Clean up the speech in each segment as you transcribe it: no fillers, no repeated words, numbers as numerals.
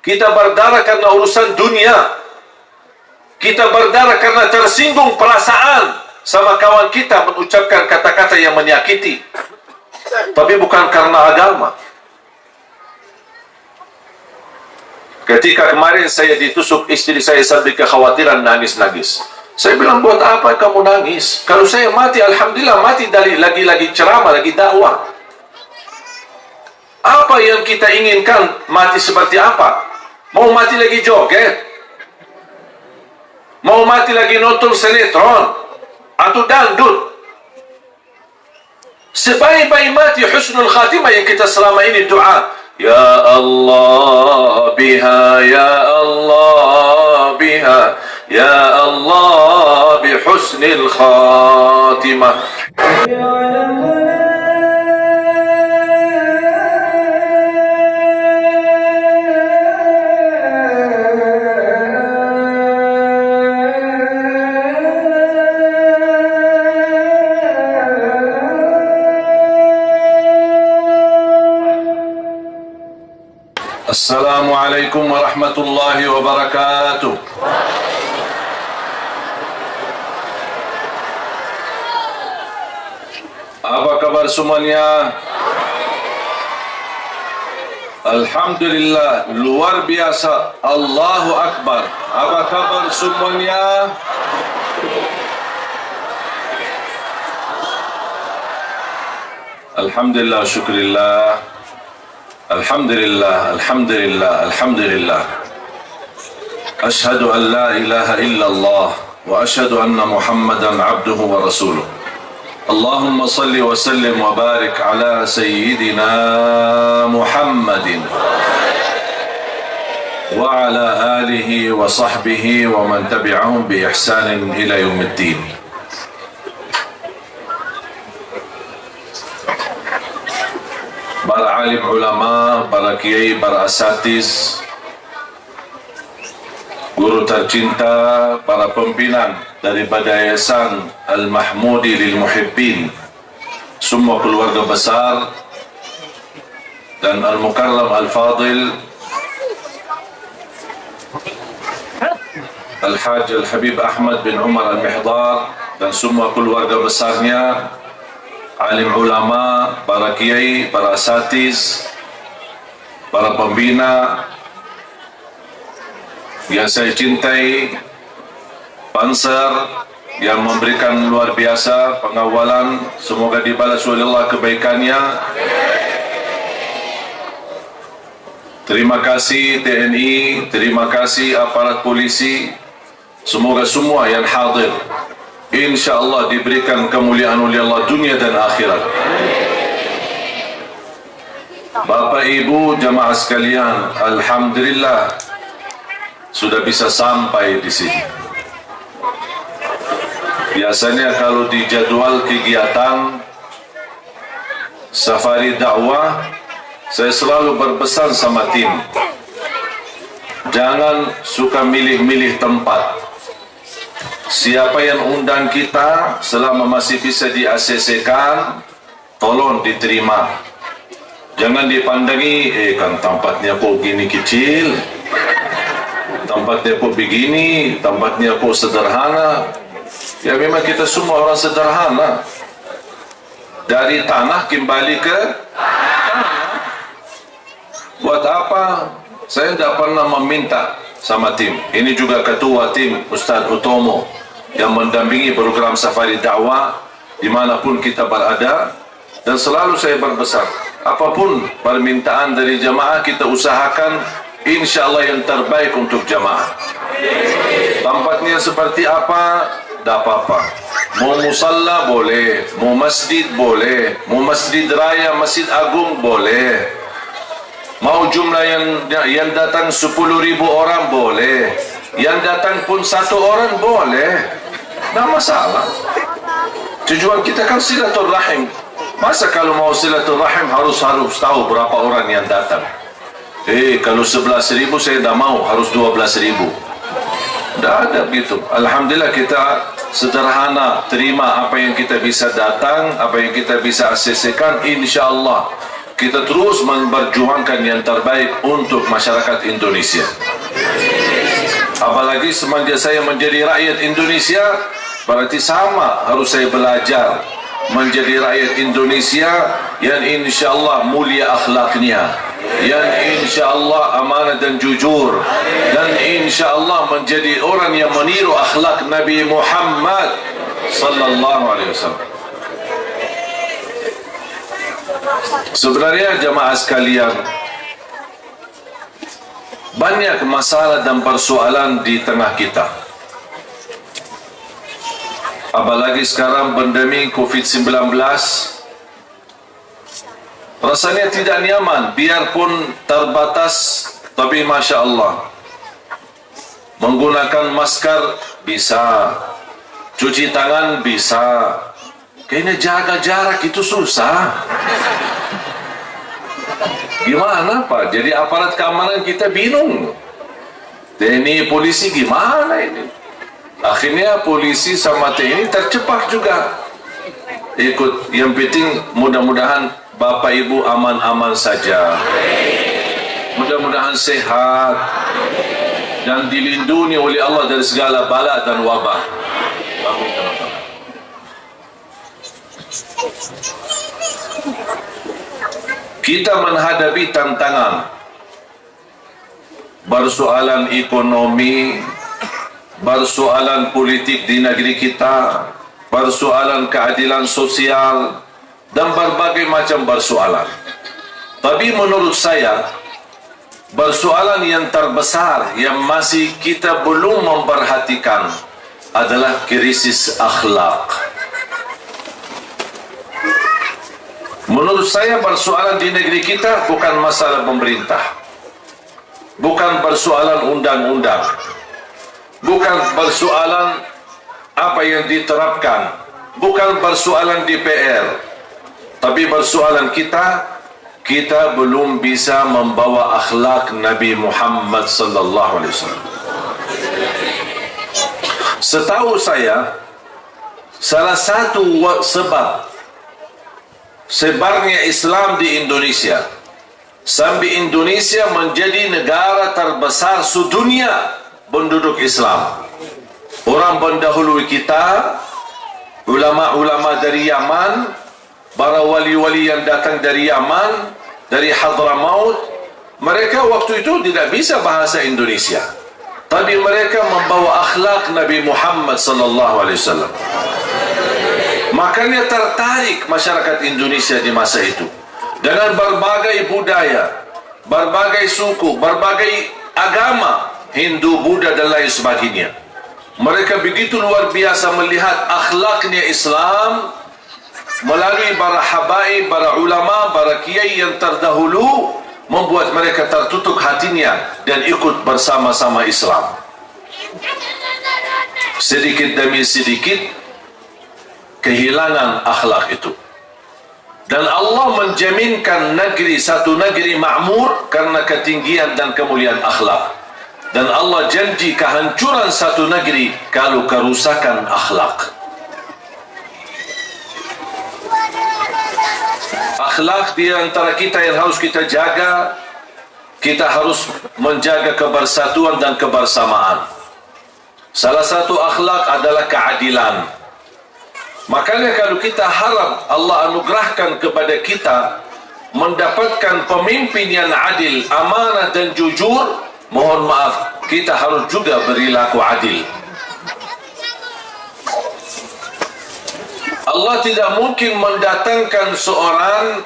Kita berdarah karena urusan dunia. Kita berdarah karena tersinggung perasaan sama kawan kita mengucapkan kata-kata yang menyakiti. Tapi bukan karena agama. Ketika kemarin saya ditusuk, istri saya sampai kekhawatiran nangis-nangis. Saya bilang, buat apa kamu nangis? Kalau saya mati, alhamdulillah mati dari lagi-lagi ceramah, lagi dakwah. Apa yang kita inginkan mati seperti apa? Mau mati lagi joget? Mau mati lagi nonton sinetron? Atau dangdut? Sebaik-baik mati husnul khatimah yang kita selama ini doa. Ya Allah biha, ya Allah biha, ya Allah bihusnil khatimah. Assalamualaikum warahmatullahi wabarakatuh. Apa kabar semuanya? Alhamdulillah, luar biasa. Allahu Akbar. Apa kabar semuanya? Alhamdulillah, syukurillah. Alhamdulillah, alhamdulillah, alhamdulillah. Ashhadu an la ilaha illallah wa ashhadu anna Muhammadan abduhu wa rasuluh. Allahumma salli wa sallim wa barik ala sayyidina Muhammadin wa ala alihi wa sahbihi wa man tabi'ahum bi ihsanin ila yaumiddin. Para alim ulama, para kiai, para asatiz, guru tercinta, para pimpinan daripada Yayasan Al-Mahmudi Lil Muhibbin, semua keluarga besar, dan Al-Mukarram Al-Fadil Al-Hajj Al-Habib Ahmad bin Umar Al-Mihdar, dan semua keluarga besarnya, alim ulama, para kiai, para asatiz, para pembina yang saya cintai, Panser yang memberikan luar biasa pengawalan, semoga dibalas oleh Allah kebaikannya. Terima kasih TNI, terima kasih aparat polisi, semoga semua yang hadir InsyaAllah diberikan kemuliaan oleh Allah dunia dan akhirat. Bapak Ibu jamaah sekalian, alhamdulillah sudah bisa sampai di sini. Biasanya kalau di jadwal kegiatan safari dakwah, saya selalu berpesan sama tim, jangan suka milih-milih tempat. Siapa yang undang kita selama masih bisa di-ACC-kan, tolong diterima. Jangan dipandangi, kan tempatnya kok gini kecil, tempatnya kok begini, tempatnya kok sederhana. Ya memang kita semua orang sederhana. Dari tanah kembali ke tanah. Buat apa? Saya tidak pernah meminta sama tim. Ini juga ketua tim Ustaz Utomo yang mendampingi program safari dakwah dimanapun kita berada, dan selalu saya berpesan, apapun permintaan dari jamaah kita usahakan insyaallah yang terbaik untuk jamaah. Tempatnya seperti apa, tidak apa-apa. Mau musalla boleh, mau masjid boleh, mau masjid raya, masjid agung boleh. Mau jumlah yang datang 10.000 orang boleh, yang datang pun 1 orang boleh, tidak masalah. Tujuan kita kan silaturahim. Masa kalau mau silaturahim harus tahu berapa orang yang datang? Kalau 11.000 saya tidak mau, harus 12.000. Tidak ada begitu. Alhamdulillah kita sederhana, terima apa yang kita bisa datang, apa yang kita bisa ACC-kan, insyaallah. kita terus memperjuangkan yang terbaik untuk masyarakat Indonesia. Apalagi semenjak saya menjadi rakyat Indonesia, berarti sama harus saya belajar menjadi rakyat Indonesia yang insyaAllah mulia akhlaknya, yang insyaAllah amanah dan jujur, dan insyaAllah menjadi orang yang meniru akhlak Nabi Muhammad sallallahu alaihi wasallam. Sebenarnya jamaah sekalian, banyak masalah dan persoalan di tengah kita. Apalagi sekarang pandemi COVID-19, rasanya tidak nyaman, biarpun terbatas, tapi Masya Allah, menggunakan masker bisa, cuci tangan bisa, kayaknya jaga jarak itu susah. Gimana Pak? Jadi aparat keamanan kita bingung. TNI polisi gimana ini? Akhirnya polisi sama TNI tercepat juga ikut. Yang penting mudah-mudahan Bapak Ibu aman-aman saja. Mudah-mudahan sehat dan dilindungi oleh Allah dari segala bala dan wabah. Amin. Kita menghadapi tantangan persoalan ekonomi, persoalan politik di negeri kita, persoalan keadilan sosial, dan berbagai macam persoalan. Tapi menurut saya, persoalan yang terbesar yang masih kita belum memperhatikan adalah krisis akhlak. Menurut saya persoalan di negeri kita bukan masalah pemerintah, bukan persoalan undang-undang, bukan persoalan apa yang diterapkan, bukan persoalan DPR, tapi persoalan kita belum bisa membawa akhlak Nabi Muhammad sallallahu alaihi wasallam. Setahu saya, salah satu sebab sebarnya Islam di Indonesia sampai Indonesia menjadi negara terbesar sedunia penduduk Islam. Orang pendahulu kita, ulama-ulama dari Yaman, para wali-wali yang datang dari Yaman, dari Hadramaut, mereka waktu itu tidak bisa bahasa Indonesia, tapi mereka membawa akhlak Nabi Muhammad sallallahu alaihi wasallam. Makanya tertarik masyarakat Indonesia di masa itu dengan berbagai budaya, berbagai suku, berbagai agama, Hindu, Buddha dan lain sebagainya. Mereka begitu luar biasa melihat akhlaknya Islam melalui para habaib, para ulama, para kiai yang terdahulu, membuat mereka tertutup hatinya dan ikut bersama-sama Islam. Sedikit demi sedikit kehilangan akhlak itu, dan Allah menjaminkan satu negeri makmur karena ketinggian dan kemuliaan akhlak, dan Allah janji kehancuran satu negeri kalau kerusakan akhlak. Akhlak di antara kita yang harus kita jaga. Kita harus menjaga kebersatuan dan kebersamaan. Salah satu akhlak adalah keadilan. Makanya kalau kita harap Allah anugerahkan kepada kita mendapatkan pemimpin yang adil, amanah dan jujur, mohon maaf, kita harus juga berlaku adil. Allah tidak mungkin mendatangkan seorang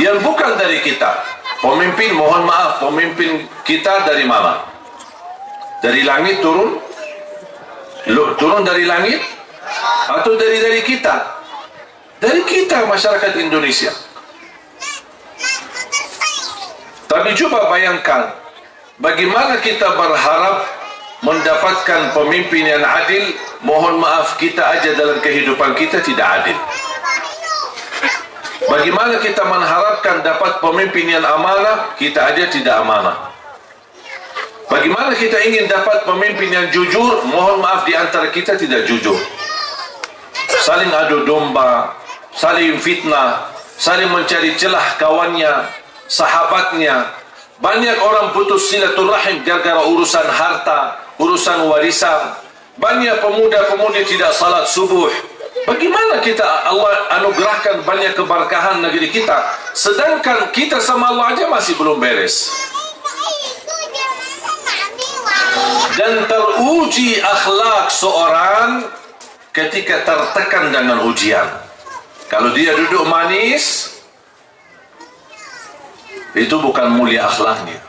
yang bukan dari kita. Pemimpin, mohon maaf, pemimpin kita dari mana? Dari langit turun? Turun dari langit? Atau dari kita? Dari kita, masyarakat Indonesia. Tapi coba bayangkan, bagaimana kita berharap mendapatkan pemimpin yang adil. Mohon maaf, kita aja dalam kehidupan kita tidak adil. Bagaimana kita mengharapkan dapat pemimpin yang amanah, kita aja tidak amanah. Bagaimana kita ingin dapat pemimpin yang jujur, mohon maaf, di antara kita tidak jujur. Saling adu domba, saling fitnah, saling mencari celah kawannya, sahabatnya. Banyak orang putus silaturahim gara-gara urusan harta, urusan warisan. Banyak pemuda-pemudi tidak salat subuh. Bagaimana kita Allah anugerahkan banyak keberkahan negeri kita, sedangkan kita sama Allah aja masih belum beres. Dan teruji akhlak seorang ketika tertekan dengan ujian. Kalau dia duduk manis, itu bukan mulia akhlaknya.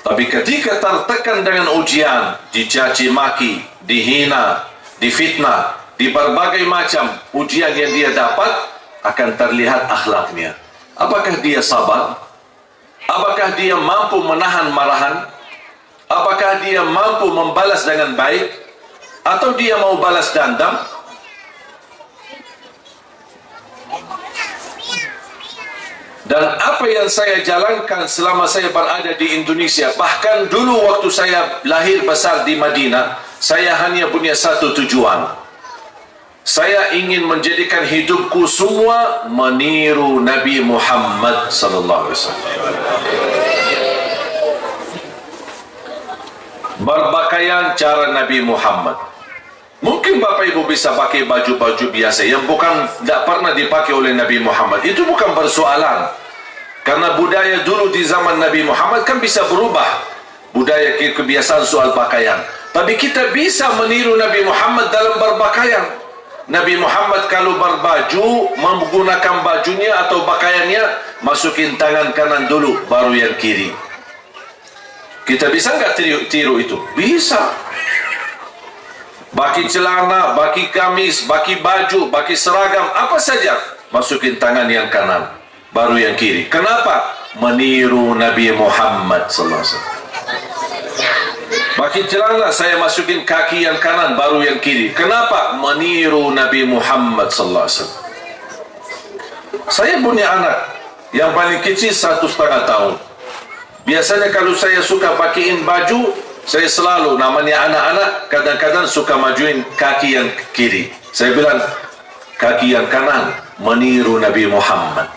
Tapi ketika tertekan dengan ujian, dicaci maki, dihina, difitnah, di berbagai macam ujian yang dia dapat, akan terlihat akhlaknya. Apakah dia sabar? Apakah dia mampu menahan marahan? Apakah dia mampu membalas dengan baik? Atau dia mau balas dendam? Dan apa yang saya jalankan selama saya berada di Indonesia, bahkan dulu waktu saya lahir besar di Madinah, saya hanya punya satu tujuan. Saya ingin menjadikan hidupku semua meniru Nabi Muhammad sallallahu alaihi wasallam. Berpakaian cara Nabi Muhammad. Mungkin Bapak Ibu bisa pakai baju-baju biasa yang tidak pernah dipakai oleh Nabi Muhammad. Itu bukan persoalan. Karena budaya dulu di zaman Nabi Muhammad kan bisa berubah. Budaya kebiasaan soal pakaian. Tapi kita bisa meniru Nabi Muhammad dalam berpakaian. Nabi Muhammad kalau berbaju, menggunakan bajunya atau pakaiannya, masukin tangan kanan dulu, baru yang kiri. Kita bisa nggak tiru itu? Bisa. Baki celana, baki kamis, baki baju, baki seragam, apa saja, masukin tangan yang kanan, baru yang kiri. Kenapa? Meniru Nabi Muhammad sallallahu alaihi wasallam. Baki celana, saya masukin kaki yang kanan, baru yang kiri. Kenapa? Meniru Nabi Muhammad sallallahu alaihi wasallam. Saya punya anak yang paling kecil 1,5 tahun. Biasanya kalau saya suka pakaiin baju, saya selalu, namanya anak-anak, kadang-kadang suka majuin kaki yang kiri. Saya bilang, kaki yang kanan, meniru Nabi Muhammad.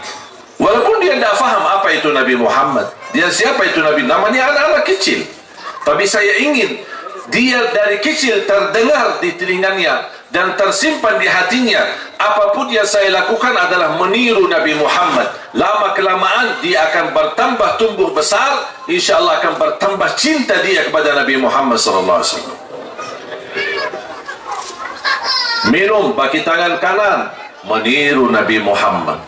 Walaupun dia tidak faham apa itu Nabi Muhammad, dia siapa itu Nabi, namanya anak-anak kecil. Tapi saya ingin, dia dari kecil terdengar di telinganya, dan tersimpan di hatinya, apapun yang saya lakukan adalah meniru Nabi Muhammad. Lama-kelamaan dia akan bertambah tumbuh besar, insyaAllah akan bertambah cinta dia kepada Nabi Muhammad SAW. Minum pakai tangan kanan, meniru Nabi Muhammad.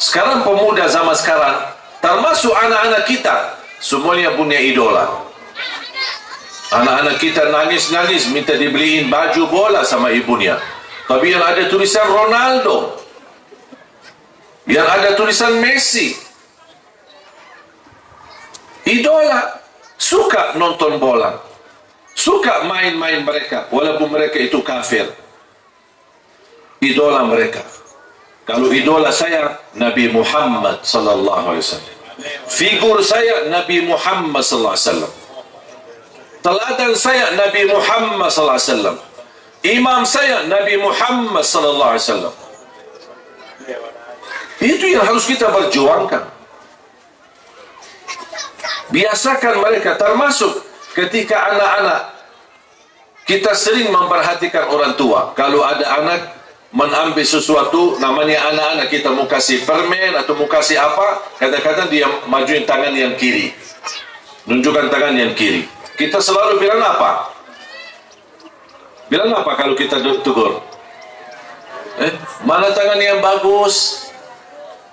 Sekarang pemuda zaman sekarang, termasuk anak-anak kita, semuanya punya idola. Anak-anak kita nangis-nangis minta dibeliin baju bola sama ibunya, tapi yang ada tulisan Ronaldo, yang ada tulisan Messi. Idola. Suka nonton bola, suka main-main mereka, walaupun mereka itu kafir. Idola mereka. Kalau idola saya Nabi Muhammad sallallahu alaihi wasallam, figur saya Nabi Muhammad sallallahu alaihi wasallam, teladan saya Nabi Muhammad sallallahu alaihi wasallam, imam saya Nabi Muhammad sallallahu alaihi wasallam. Itu yang harus kita perjuangkan. Biasakan mereka, termasuk ketika anak-anak kita sering memperhatikan orang tua. Kalau ada anak mengambil sesuatu, namanya anak-anak, kita mau kasih permen atau mau kasih apa, kadang-kadang dia majuin tangan yang kiri, nunjukkan tangan yang kiri. Kita selalu bilang apa? Bilang apa kalau kita tegur? Mana tangan yang bagus?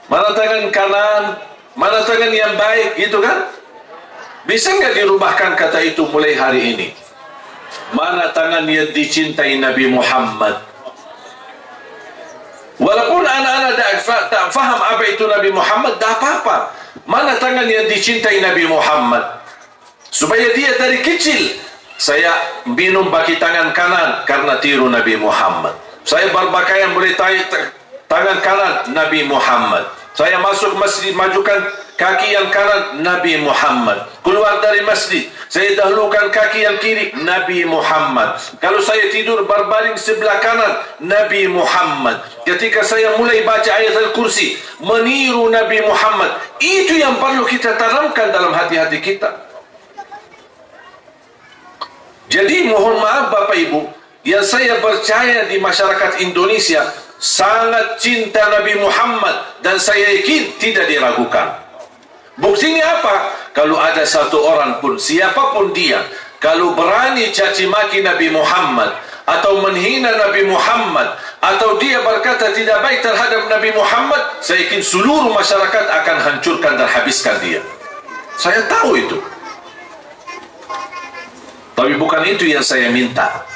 Mana tangan kanan? Mana tangan yang baik? Gitu kan? Bisa nggak dirubahkan kata itu mulai hari ini? Mana tangan yang dicintai Nabi Muhammad? Walaupun anak-anak tak faham apa itu Nabi Muhammad, tak apa-apa. Mana tangan yang dicintai Nabi Muhammad? Supaya dia dari kecil, saya minum pakai tangan kanan karena tiru Nabi Muhammad. Saya berpakaian boleh tangan kanan Nabi Muhammad. Saya masuk masjid, majukan kaki yang kanan, Nabi Muhammad. Keluar dari masjid, saya dahulukan kaki yang kiri, Nabi Muhammad. Kalau saya tidur berbaring sebelah kanan, Nabi Muhammad. Ketika saya mulai baca ayat Al-Kursi, meniru Nabi Muhammad. Itu yang perlu kita tanamkan dalam hati-hati kita. Jadi mohon maaf Bapak Ibu, yang saya percaya di masyarakat Indonesia sangat cinta Nabi Muhammad, dan saya yakin tidak diragukan. Buktinya apa? Kalau ada satu orang pun, siapapun dia, kalau berani caci maki Nabi Muhammad atau menghina Nabi Muhammad, atau dia berkata tidak baik terhadap Nabi Muhammad, saya yakin seluruh masyarakat akan hancurkan dan habiskan dia. Saya tahu itu. Tapi bukan itu yang saya minta.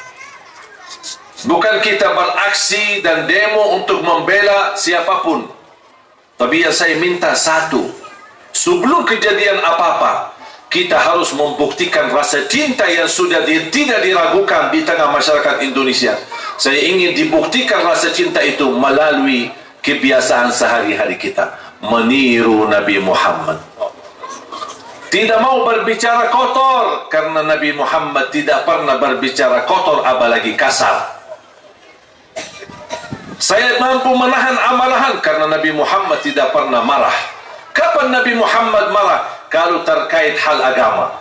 Bukan kita beraksi dan demo untuk membela siapapun. Tapi yang saya minta satu, sebelum kejadian apa-apa, kita harus membuktikan rasa cinta yang sudah tidak diragukan di tengah masyarakat Indonesia. Saya ingin dibuktikan rasa cinta itu melalui kebiasaan sehari-hari kita, meniru Nabi Muhammad. Tidak mau berbicara kotor, karena Nabi Muhammad tidak pernah berbicara kotor, apalagi kasar. Saya mampu menahan amarahan, karena Nabi Muhammad tidak pernah marah. Kapan Nabi Muhammad marah? Kalau terkait hal agama.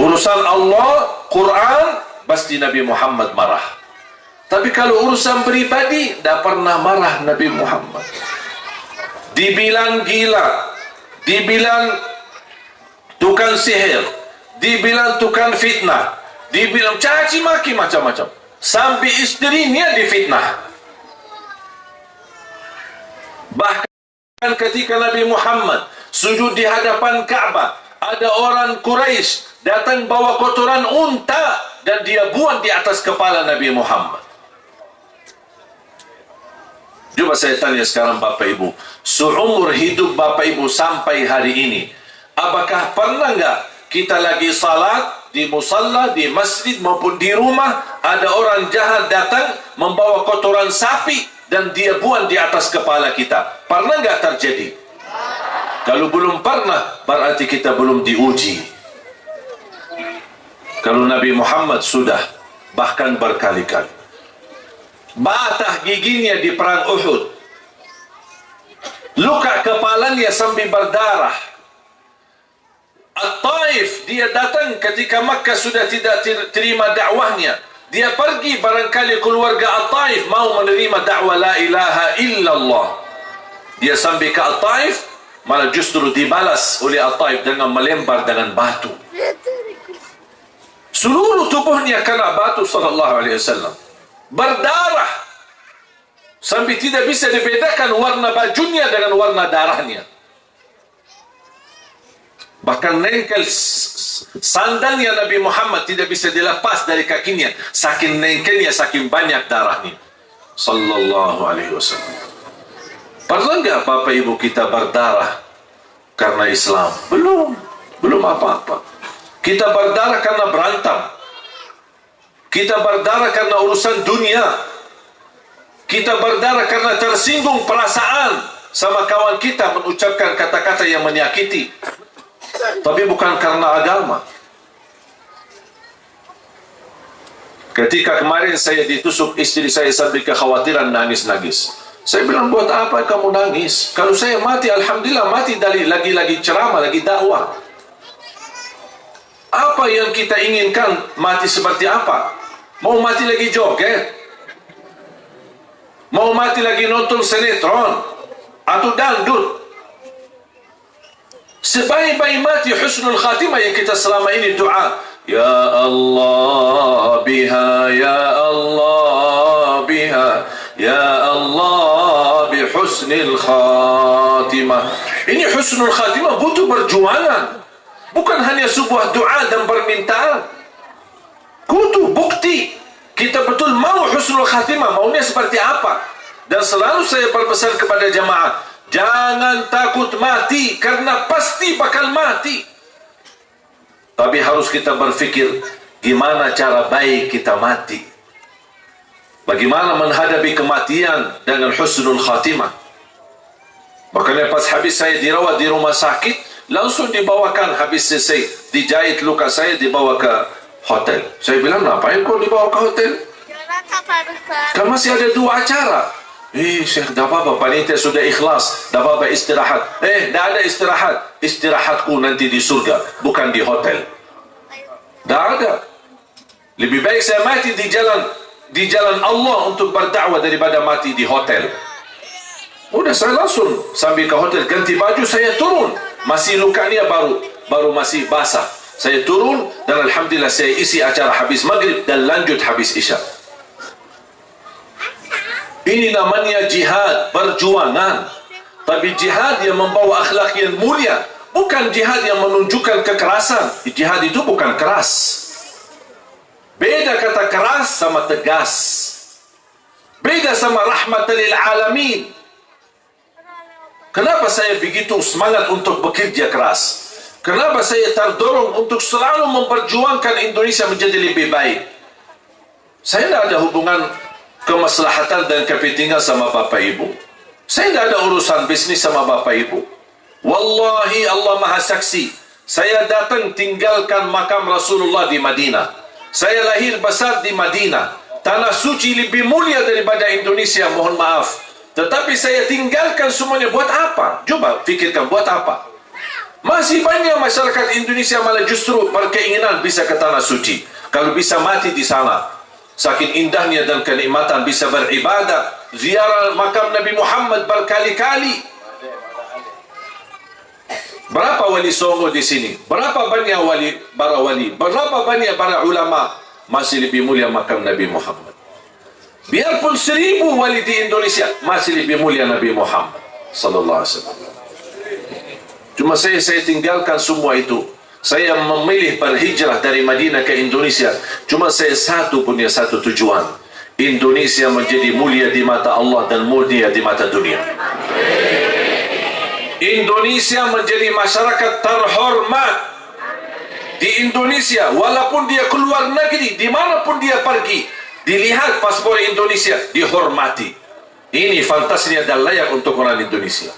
Urusan Allah, Quran, pasti Nabi Muhammad marah. Tapi kalau urusan pribadi, tidak pernah marah Nabi Muhammad. Dibilang gila, dibilang tukang sihir, dibilang tukang fitnah, dibilang caci maki macam-macam. Sampai istrinya difitnah. Bahkan ketika Nabi Muhammad sujud di hadapan Ka'bah, ada orang Quraisy datang bawa kotoran unta dan dia buang di atas kepala Nabi Muhammad. Coba saya tanya sekarang Bapak Ibu, seumur hidup Bapak Ibu sampai hari ini, apakah pernah enggak kita lagi salat di musalla, di masjid maupun di rumah, ada orang jahat datang membawa kotoran sapi dan dia buang di atas kepala kita? Pernah nggak terjadi? Kalau belum pernah, berarti kita belum diuji. Kalau Nabi Muhammad sudah, bahkan berkali-kali. Batah giginya di perang Uhud, luka kepalanya sampai berdarah. At-Taif, dia datang ketika Makkah sudah tidak terima dakwahnya. Dia pergi, barangkali keluarga At-Taif mau menerima dakwah la ilaha illallah. Dia sampai ke At-Taif, malah justru dibalas oleh At-Taif dengan melempar dengan batu. Seluruh tubuhnya kena batu sallallahu alaihi wasallam. Berdarah. Sampai tidak bisa dibedakan warna bajunya dengan warna darahnya. Bahkan nengkel sandalnya Nabi Muhammad tidak bisa dilepas dari kakinya, saking nengkelnya, saking banyak darahnya. Sallallahu alaihi wasallam. Pernah nggak Bapak Ibu kita berdarah karena Islam? Belum apa-apa. Kita berdarah karena berantem. Kita berdarah karena urusan dunia. Kita berdarah karena tersinggung perasaan sama kawan kita mengucapkan kata-kata yang menyakiti. Tapi bukan karena agama. Ketika kemarin saya ditusuk istri saya sampai kekhawatiran nangis-nangis. Saya bilang, buat apa kamu nangis? Kalau saya mati, alhamdulillah mati dari lagi-lagi ceramah, lagi dakwah. Apa yang kita inginkan? Mati seperti apa? Mau mati lagi joget? Mau mati lagi nonton sinetron? Atau dangdut? Sebaik-baik mati husnul khatimah yang kita selama ini doa. Ya Allah biha, ya Allah biha, ya Allah bi husnul khatimah. Ini husnul khatimah butuh perjuangan. Bukan hanya sebuah doa dan permintaan. Kudu bukti kita betul mau husnul khatimah, maunya seperti apa. Dan selalu saya berpesan kepada jamaah, jangan takut mati, karena pasti bakal mati. Tapi harus kita berpikir, gimana cara baik kita mati. Bagaimana menghadapi kematian dengan husnul khatimah. Makanya pas habis saya dirawat di rumah sakit, langsung dibawakan habis selesai dijahit luka saya, dibawa ke hotel. Saya bilang, ngapain kau dibawa ke hotel? Kan masih ada 2 acara. Syekh, dah apa-apa, panitia sudah ikhlas, dah apa-apa istirahat. Dah ada istirahat. Istirahatku nanti di surga, bukan di hotel. Dah ada. Lebih baik saya mati di jalan Allah untuk berdakwah daripada mati di hotel. Udah, saya langsung sambil ke hotel, ganti baju, saya turun. Masih lukanya baru masih basah. Saya turun dan alhamdulillah saya isi acara habis maghrib dan lanjut habis isya. Ini namanya jihad, perjuangan. Tapi jihad yang membawa akhlak yang mulia, bukan jihad yang menunjukkan kekerasan. Jihad itu bukan keras. Beda kata keras sama tegas. Beda sama rahmatan lil alamin. Kenapa saya begitu semangat untuk bekerja keras? Kenapa saya terdorong untuk selalu memperjuangkan Indonesia menjadi lebih baik? Saya tidak ada hubungan kemaslahatan dan kepentingan sama Bapak Ibu. Saya tidak ada urusan bisnis sama Bapak Ibu. Wallahi Allah Maha Saksi, saya datang tinggalkan makam Rasulullah di Madinah. Saya lahir besar di Madinah. Tanah suci lebih mulia daripada Indonesia, mohon maaf. Tetapi saya tinggalkan semuanya buat apa? Coba fikirkan, buat apa? Masih banyak masyarakat Indonesia malah justru berkeinginan bisa ke tanah suci. Kalau bisa mati di sana. Saking indahnya dan kenikmatan bisa beribadah, ziarah makam Nabi Muhammad berkali-kali. Berapa wali songo di sini? Berapa banyak para wali? Berapa banyak para ulama? Masih lebih mulia makam Nabi Muhammad. Biarpun 1000 wali di Indonesia, masih lebih mulia Nabi Muhammad sallallahu alaihi wasallam. Cuma saya tinggalkan semua itu. Saya memilih berhijrah dari Madinah ke Indonesia. Cuma saya punya satu tujuan. Indonesia menjadi mulia di mata Allah dan mulia di mata dunia. Indonesia menjadi masyarakat terhormat. Di Indonesia, walaupun dia keluar negeri, dimanapun dia pergi, dilihat paspor Indonesia, dihormati. Ini fantasinya dan layak untuk orang Indonesia.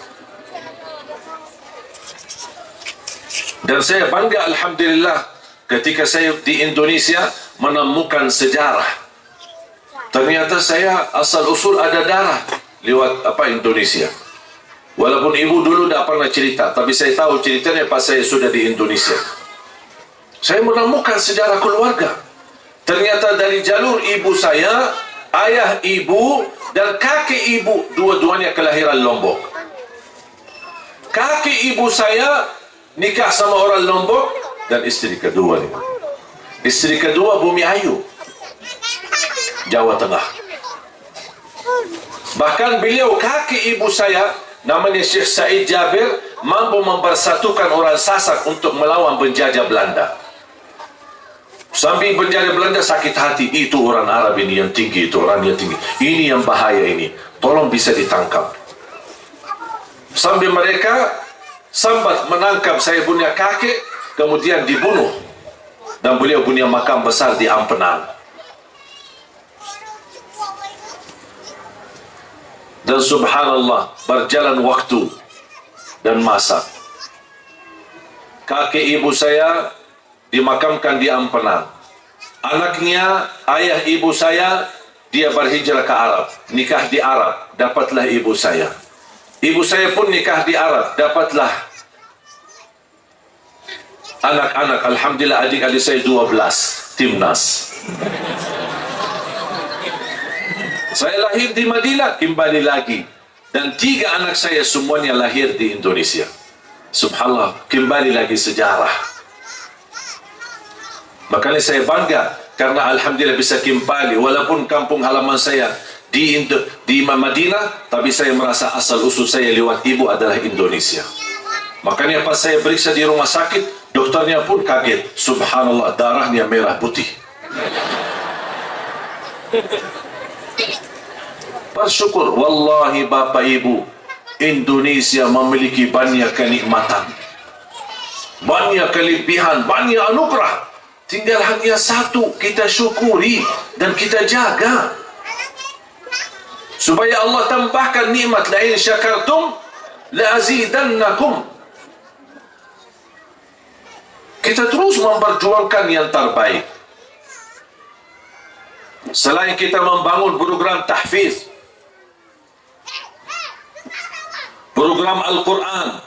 Dan saya bangga alhamdulillah ketika saya di Indonesia menemukan sejarah. Ternyata saya asal usul ada darah lewat Indonesia. Walaupun ibu dulu tidak pernah cerita, tapi saya tahu ceritanya pas saya sudah di Indonesia. Saya menemukan sejarah keluarga. Ternyata dari jalur ibu saya, ayah ibu dan kakek ibu, dua-duanya kelahiran Lombok. Kakek ibu saya nikah sama orang Lombok dan istri kedua nih. Istri kedua Bumi Ayu, Jawa Tengah. Bahkan beliau kakek ibu saya namanya Syekh Said Jabir mampu mempersatukan orang Sasak untuk melawan penjajah Belanda. Sampai penjajah Belanda sakit hati, itu orang Arab ini yang tinggi, itu orang yang tinggi. Ini yang bahaya ini, tolong bisa ditangkap. Sampai mereka sambat menangkap saya punya kakek, kemudian dibunuh. Dan beliau punya makam besar di Ampenan. Dan subhanallah, berjalan waktu dan masa. Kakek ibu saya dimakamkan di Ampenan. Anaknya, ayah ibu saya, dia berhijrah ke Arab, nikah di Arab, dapatlah ibu saya. Ibu saya pun nikah di Arab, dapatlah anak-anak. Alhamdulillah adik-adik saya 12, timnas. Saya lahir di Madinah, kembali lagi. Dan 3 anak saya semuanya lahir di Indonesia. Subhanallah, kembali lagi sejarah. Makanya saya bangga, karena alhamdulillah bisa kembali. Walaupun kampung halaman saya di Madinah, tapi saya merasa asal usul saya lewat ibu adalah Indonesia. Makanya pas saya periksa di rumah sakit, dokternya pun kaget. Subhanallah, darahnya merah putih. Bersyukur, wallahi Bapak Ibu, Indonesia memiliki banyak kenikmatan, banyak kelebihan, banyak anugerah. Tinggal hanya satu, kita syukuri dan kita jaga. Supaya Allah tambahkan nikmat, la in syakartum la'azidannakum. Kita terus memperjuangkan yang terbaik. Selain kita membangun program tahfiz, program Al-Quran,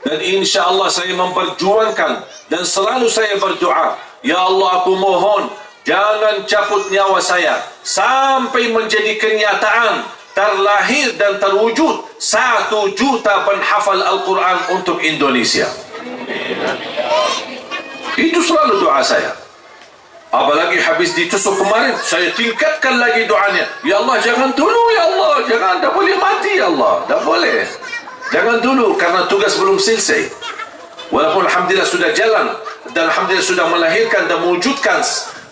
dan insya Allah saya memperjuangkan dan selalu saya berdoa, ya Allah, aku mohon jangan cabut nyawa saya sampai menjadi kenyataan terlahir dan terwujud 1 juta penghafal Al-Quran untuk Indonesia. Itu selalu doa saya. Apalagi habis ditusuk kemarin, saya tingkatkan lagi doanya. Ya Allah, jangan dulu, ya Allah, jangan, tak boleh mati, ya Allah, tak boleh. Jangan dulu, karena tugas belum selesai. Walaupun alhamdulillah sudah jalan, dan alhamdulillah sudah melahirkan dan mewujudkan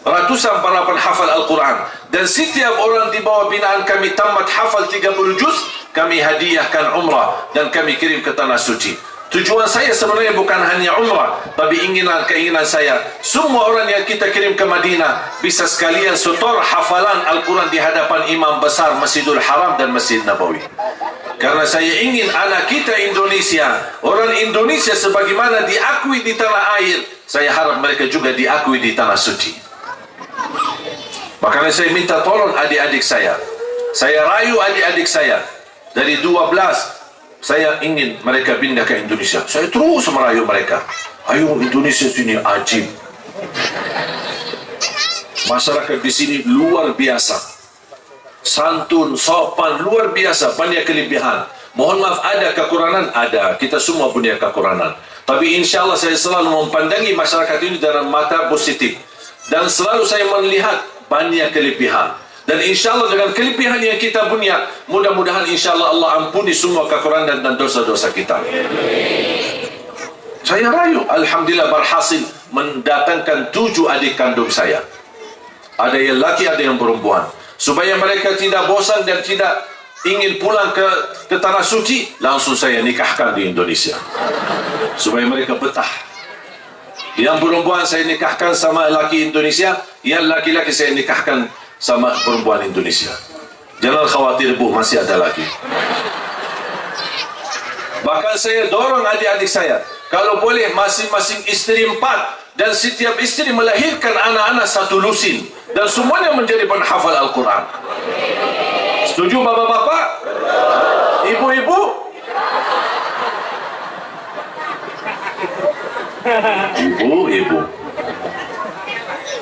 ratusan para penghafal Al-Quran. Dan setiap orang di bawah binaan kami tamat hafal 30 juz, kami hadiahkan umrah dan kami kirim ke Tanah Suci. Tujuan saya sebenarnya bukan hanya umrah, tapi keinginan saya, semua orang yang kita kirim ke Madinah bisa sekalian setor hafalan Al-Quran di hadapan imam besar Masjidul Haram dan Masjid Nabawi. Karena saya ingin anak kita Indonesia, orang Indonesia sebagaimana diakui di tanah air, saya harap mereka juga diakui di Tanah Suci. Makanya saya minta tolong adik-adik saya rayu adik-adik saya, dari 12 saya ingin mereka pindah ke Indonesia. Saya terus merayu mereka, ayo Indonesia sini ajib, masyarakat di sini luar biasa, santun, sopan, luar biasa, banyak kelebihan. Mohon maaf ada kekurangan, ada, kita semua punya kekurangan, tapi insya Allah saya selalu mempandangi masyarakat ini dalam mata positif, dan selalu saya melihat banyak kelebihan. Dan insya Allah dengan kelebihan yang kita punya, mudah-mudahan insya Allah Allah ampuni semua kekurangan dan dosa-dosa kita. Saya rayu, alhamdulillah berhasil mendatangkan 7 adik kandung saya. Ada yang laki, ada yang perempuan. Supaya mereka tidak bosan dan tidak ingin pulang ke Tanah Suci, langsung saya nikahkan di Indonesia. Supaya mereka betah. Yang perempuan saya nikahkan sama laki Indonesia, yang laki-laki saya nikahkan sama perempuan Indonesia. Jangan khawatir Bu, masih ada lagi. Bahkan saya dorong adik-adik saya, kalau boleh masing-masing istri 4, dan setiap istri melahirkan anak-anak 1 lusin, dan semuanya menjadi penghafal Al-Quran. Setuju bapak-bapak? Ibu-ibu? Ibu-ibu,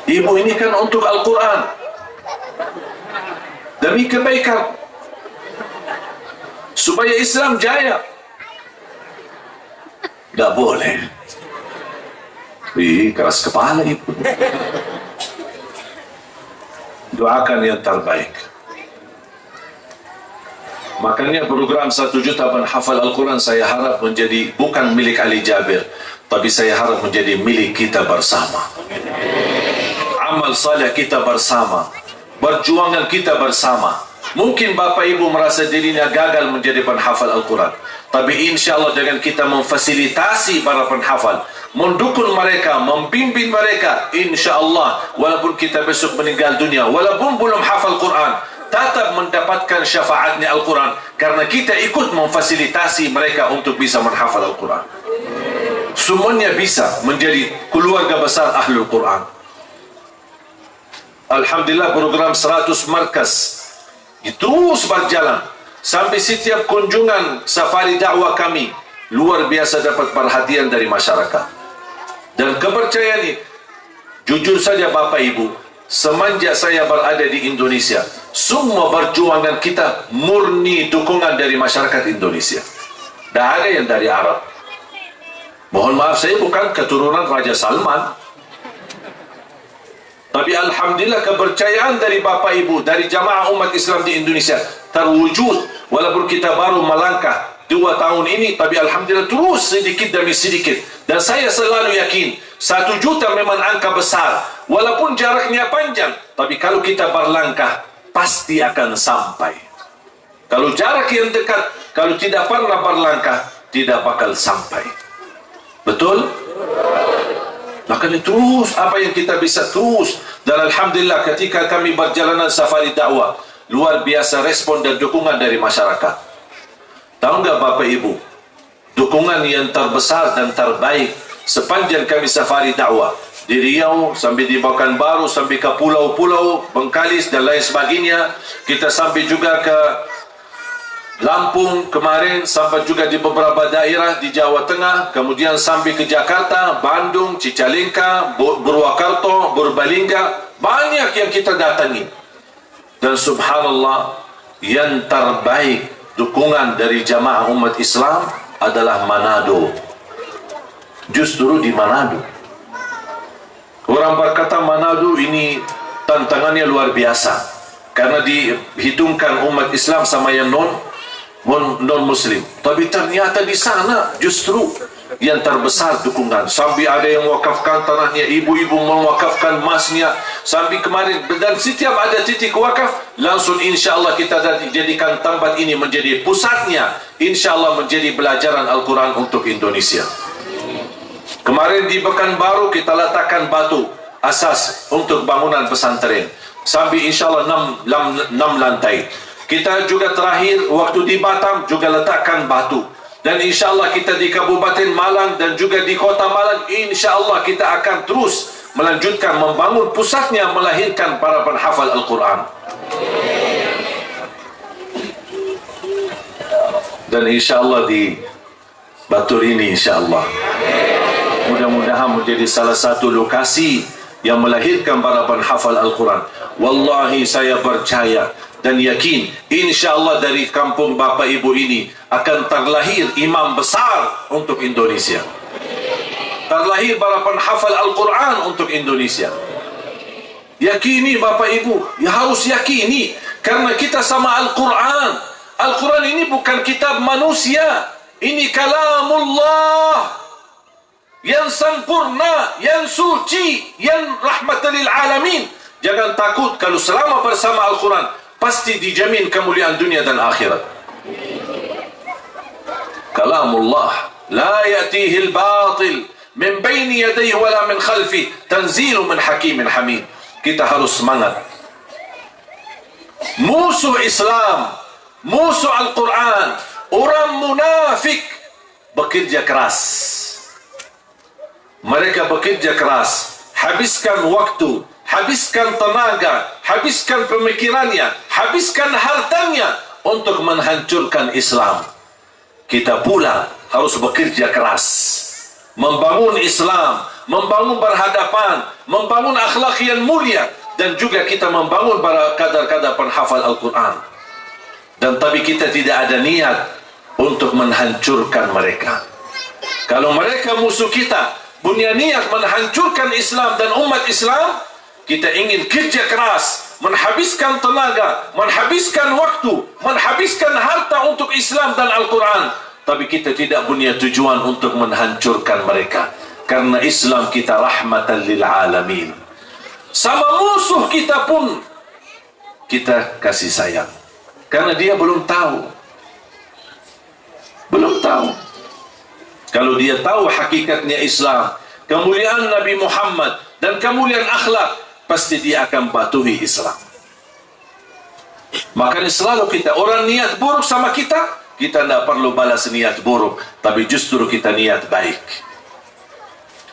ibu ini kan untuk Al-Quran, demi kebaikan, supaya Islam jaya. Tak boleh keras kepala ibu. Doakan yang terbaik. Makanya program 1 juta penghafal Al-Quran saya harap menjadi bukan milik Ali Jabir, tapi saya harap menjadi milik kita bersama. Amal saleh kita bersama, perjuangan kita bersama. Mungkin Bapak Ibu merasa dirinya gagal menjadi penghafal Al-Quran, tapi insya Allah dengan kita memfasilitasi para penghafal, mendukung mereka, membimbing mereka, insya Allah walaupun kita besok meninggal dunia, walaupun belum hafal Quran, tetap mendapatkan syafaatnya Al-Quran, karena kita ikut memfasilitasi mereka untuk bisa menghafal Al-Quran. Semuanya bisa menjadi keluarga besar Ahlul Quran. Alhamdulillah program 100 markas terus berjalan, sampai setiap kunjungan safari dakwah kami luar biasa dapat perhatian dari masyarakat. Dan kepercayaan ini, jujur saja Bapak Ibu, semenjak saya berada di Indonesia, semua perjuangan kita murni dukungan dari masyarakat Indonesia. Tak ada yang dari Arab. Mohon maaf, saya bukan keturunan Raja Salman, tapi alhamdulillah kepercayaan dari Bapak Ibu, dari jamaah umat Islam di Indonesia terwujud. Walaupun kita baru melangkah 2 tahun ini, tapi alhamdulillah terus sedikit demi sedikit. Dan saya selalu yakin 1 juta memang angka besar, walaupun jaraknya panjang, tapi kalau kita berlangkah pasti akan sampai. Kalau jarak yang dekat, kalau tidak pernah berlangkah, tidak bakal sampai. Betul? Makanya terus apa yang kita bisa terus. Dan alhamdulillah ketika kami berjalanan safari dakwah, luar biasa respon dan dukungan dari masyarakat. Tahu nggak Bapak Ibu, dukungan yang terbesar dan terbaik sepanjang kami safari dakwah di Riau sampai di Pekanbaru, sampai ke pulau-pulau Bengkalis dan lain sebagainya, kita sampai juga ke Lampung kemarin, sampai juga di beberapa daerah di Jawa Tengah, kemudian sampai ke Jakarta, Bandung, Cicalengka, Purwakarta, Purbalingga, banyak yang kita datangi. Dan subhanallah, yang terbaik dukungan dari jamaah umat Islam adalah Manado. Justru di Manado, orang berkata Manado ini tantangannya luar biasa, karena dihitungkan umat Islam sama yang non-muslim. Tapi ternyata di sana justru yang terbesar dukungan. Sampai ada yang wakafkan tanahnya, ibu-ibu mewakafkan emasnya. Sampai kemarin, dan setiap ada titik wakaf, langsung insya Allah kita jadikan tempat ini menjadi pusatnya. Insya Allah menjadi pelajaran Al-Quran untuk Indonesia. Kemarin di Pekanbaru kita letakkan batu asas untuk bangunan pesantren. Sampai insya Allah 6 lantai. Kita juga terakhir waktu di Batam juga letakkan batu. Dan insya Allah kita di Kabupaten Malang dan juga di Kota Malang, insya Allah kita akan terus melanjutkan membangun pusatnya melahirkan para penghafal Al-Quran. Dan insya Allah di Batur ini insya Allah mudah-mudahan menjadi salah satu lokasi yang melahirkan para penghafal Al-Quran. Wallahi saya percaya dan yakin insya Allah dari kampung Bapak Ibu ini akan terlahir imam besar untuk Indonesia, terlahir para penghafal Al-Quran untuk Indonesia. Yakini Bapak Ibu, ya harus yakini, karena kita sama Al-Quran. Al-Quran ini bukan kitab manusia, ini kalamullah yang sempurna, yang suci, yang rahmatan lil alamin. Jangan takut kalau selama bersama Al-Quran pasti dijamin kemuliaan dunia dan akhirat. Kalamullah la ya'tihi al-batil min baini yadayhi wala min khalfi tanzilu min hakimin hamid. Kita harus semangat. Musuh Islam, musuh Al-Quran, orang munafik bekerja keras. Mereka bekerja keras, habiskan waktu, habiskan tenaga, habiskan pemikirannya, habiskan hartanya untuk menghancurkan Islam. Kita pula harus bekerja keras, membangun Islam, membangun berhadapan, membangun akhlak yang mulia, dan juga kita membangun para kadar-kadar penghafal Al-Quran. Dan tapi kita tidak ada niat untuk menghancurkan mereka. Kalau mereka musuh kita, punya niat menghancurkan Islam dan umat Islam, kita ingin kerja keras, menghabiskan tenaga, menghabiskan waktu, menghabiskan harta untuk Islam dan Al-Quran, tapi kita tidak punya tujuan untuk menghancurkan mereka, karena Islam kita rahmatan lil alamin. Sama musuh kita pun kita kasih sayang, karena dia belum tahu. Kalau dia tahu hakikatnya Islam, kemuliaan Nabi Muhammad dan kemuliaan akhlak, pasti dia akan patuhi Islam. Makanya selalu kita, orang niat buruk sama kita, kita tidak perlu balas niat buruk, tapi justru kita niat baik.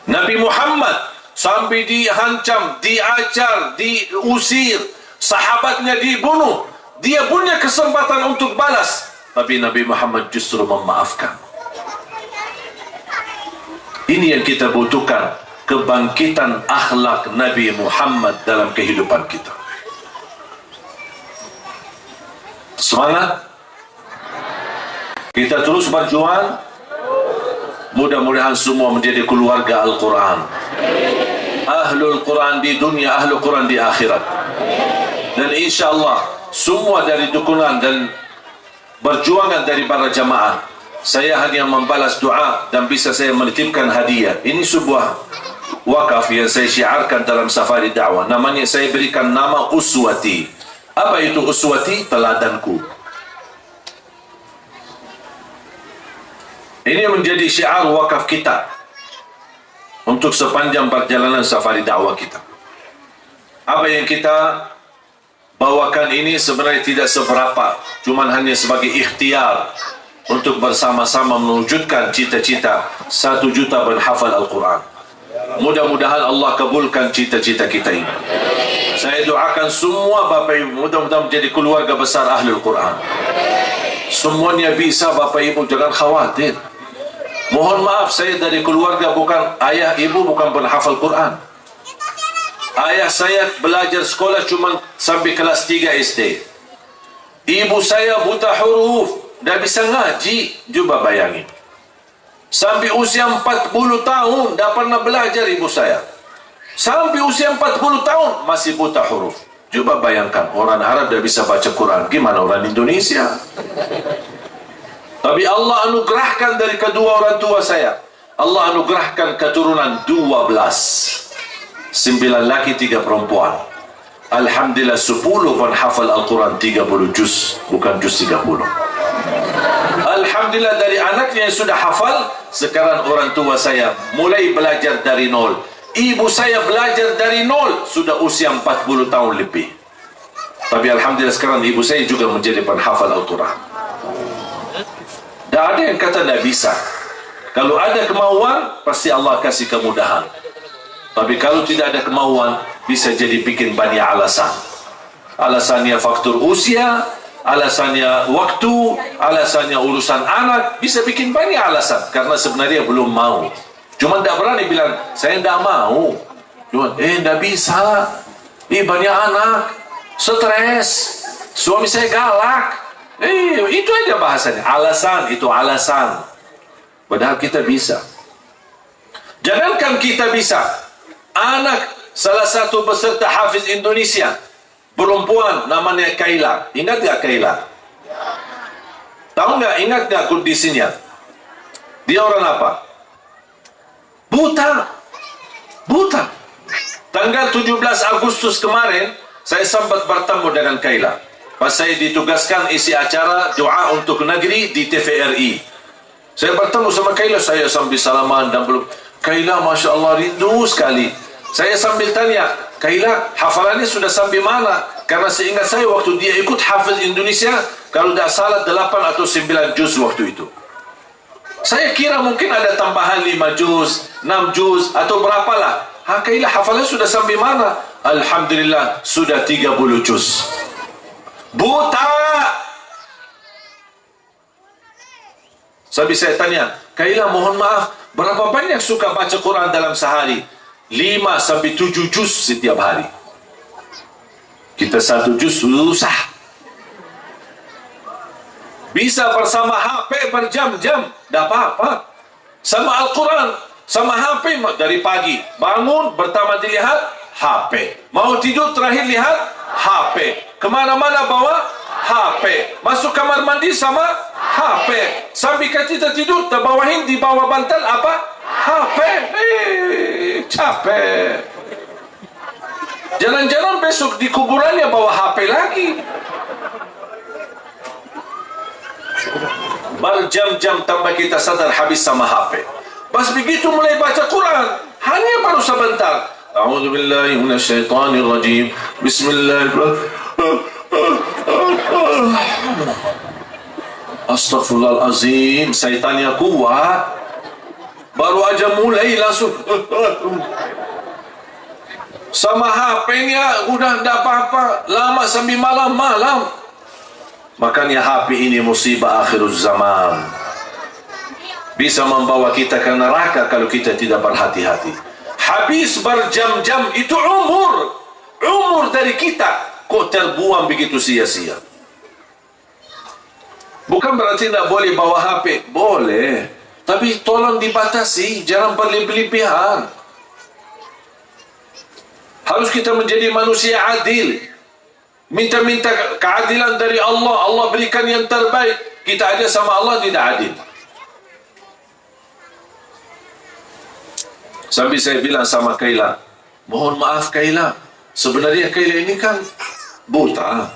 Nabi Muhammad sampai dihancam, diajar, diusir, sahabatnya dibunuh, dia punya kesempatan untuk balas, tapi Nabi Muhammad justru memaafkan. Ini yang kita butuhkan, kebangkitan akhlak Nabi Muhammad dalam kehidupan kita. Semangat, kita terus berjuang. Mudah-mudahan semua menjadi keluarga Al-Quran, Ahlul Quran di dunia, Ahlul Quran di akhirat. Dan insya Allah semua dari dukungan dan perjuangan dari para jamaah, saya hanya membalas doa dan bisa saya menitipkan hadiah. Ini sebuah wakaf yang saya syiarkan dalam safari dakwah. Namanya saya berikan nama Uswati. Apa itu Uswati? Teladanku. Ini menjadi syiar wakaf kita untuk sepanjang perjalanan safari dakwah kita. Apa yang kita bawakan ini sebenarnya tidak seberapa, cuman hanya sebagai ikhtiar untuk bersama-sama mewujudkan cita-cita 1 juta penghafal Al-Quran. Mudah-mudahan Allah kabulkan cita-cita kita ini. Saya doakan semua Bapak Ibu mudah-mudahan menjadi keluarga besar Ahlul Quran. Semuanya bisa Bapak Ibu, jangan khawatir. Mohon maaf, saya dari keluarga bukan, ayah ibu bukan penghafal Quran. Ayah saya belajar sekolah cuma sampai kelas 3 SD. Ibu saya buta huruf, dah bisa ngaji. Coba bayangin. Sampai usia 40 tahun dah pernah belajar ibu saya. Sampai usia 40 tahun masih buta huruf. Coba bayangkan, orang Arab dah bisa baca Quran, gimana orang Indonesia? Tapi Allah anugerahkan dari kedua orang tua saya. Allah anugerahkan keturunan 12. 9 laki 3 perempuan. Alhamdulillah 10 penghafal Al-Quran 30 juz, bukan juz 30. Alhamdulillah dari anaknya yang sudah hafal, sekarang orang tua saya mulai belajar dari nol. Ibu saya belajar dari nol, sudah usia 40 tahun lebih. Tapi Alhamdulillah sekarang ibu saya juga menjadi penghafal Al-Quran. Tak ada yang kata tak bisa. Kalau ada kemauan, pasti Allah kasih kemudahan. Tapi kalau tidak ada kemauan, bisa jadi bikin banyak alasan. Alasannya faktor usia, alasannya waktu, alasannya urusan anak, bisa bikin banyak alasan. Karena sebenarnya belum mau. Cuma tidak berani bilang, saya tidak mau. Cuma, tidak bisa. Banyak anak, stres, suami saya galak. Itu aja bahasanya. Alasan, itu alasan. Padahal kita bisa. Jangankan kita bisa. Anak salah satu peserta Hafiz Indonesia, perempuan namanya Kaila. Ingat gak Kaila? Tahu gak, ingat gak kondisinya? Dia orang apa? Buta. Buta. Tanggal 17 Agustus kemarin, saya sempat bertemu dengan Kaila. Pas saya ditugaskan isi acara doa untuk negeri di TVRI. Saya bertemu sama Kaila, saya sambil salaman dan belum. Kaila Masya Allah rindu sekali. Saya sambil tanya, Kaila hafalannya sudah sampai mana? Karena seingat saya waktu dia ikut Hafiz Indonesia, kalau tidak salah 8 atau 9 juz waktu itu. Saya kira mungkin ada tambahan 5 juz, 6 juz atau berapalah. Kaila hafalannya sudah sampai mana? Alhamdulillah sudah 30 juz. Buta. Sampai saya tanya, Kaila mohon maaf, berapa banyak suka baca Quran dalam sehari? 5 sampai 7 juz setiap hari. Kita 1 juz susah. Bisa bersama HP berjam-jam, tidak apa-apa. Sama Al-Quran, sama HP dari pagi. Bangun, pertama dilihat, HP. Mau tidur, terakhir lihat, HP. Kemana-mana bawa, HP. Masuk kamar mandi sama HP. Sampai kita tidur, terbawahin di bawah bantal apa? HP. Capek. Jalan-jalan besok di kuburannya bawa HP lagi. Berjam-jam tambah kita sadar habis sama HP. Pas begitu mulai baca Quran, hanya baru sebentar. A'udzubillahi minasyaitonirrajim. Bismillahirrahmanirrahim. Astaghfirullahalazim. Syaitannya kuat. Baru aja mulai langsung sama HP-nya udah tidak apa-apa, lama sampai malam-malam. Makanya HP ini musibah akhir zaman. Bisa membawa kita ke neraka kalau kita tidak berhati-hati. Habis berjam-jam itu umur dari kita kok terbuang begitu sia-sia. Bukan berarti tidak boleh bawa HP, boleh. Tapi tolong dibatasi, jangan berlebihan. Harus kita menjadi manusia adil. Minta-minta keadilan dari Allah, Allah berikan yang terbaik. Kita aja sama Allah tidak adil. Sampai saya bilang sama Kaila, mohon maaf Kaila, sebenarnya Kaila ini kan buta.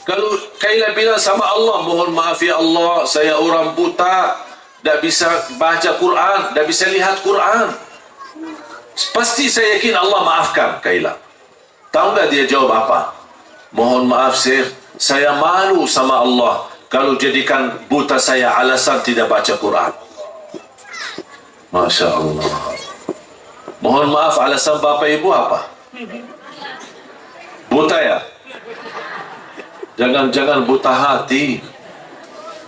Kalau Kaila bilang sama Allah, mohon maaf ya Allah, saya orang buta, tidak bisa baca Quran, tidak bisa lihat Quran, pasti saya yakin Allah maafkan Kaila. Tahu nggak dia jawab apa? Mohon maaf Syekh, saya malu sama Allah kalau jadikan buta saya alasan tidak baca Quran. Masya Allah. Mohon maaf, alasan Bapak Ibu apa? Buta ya? Jangan buta hati.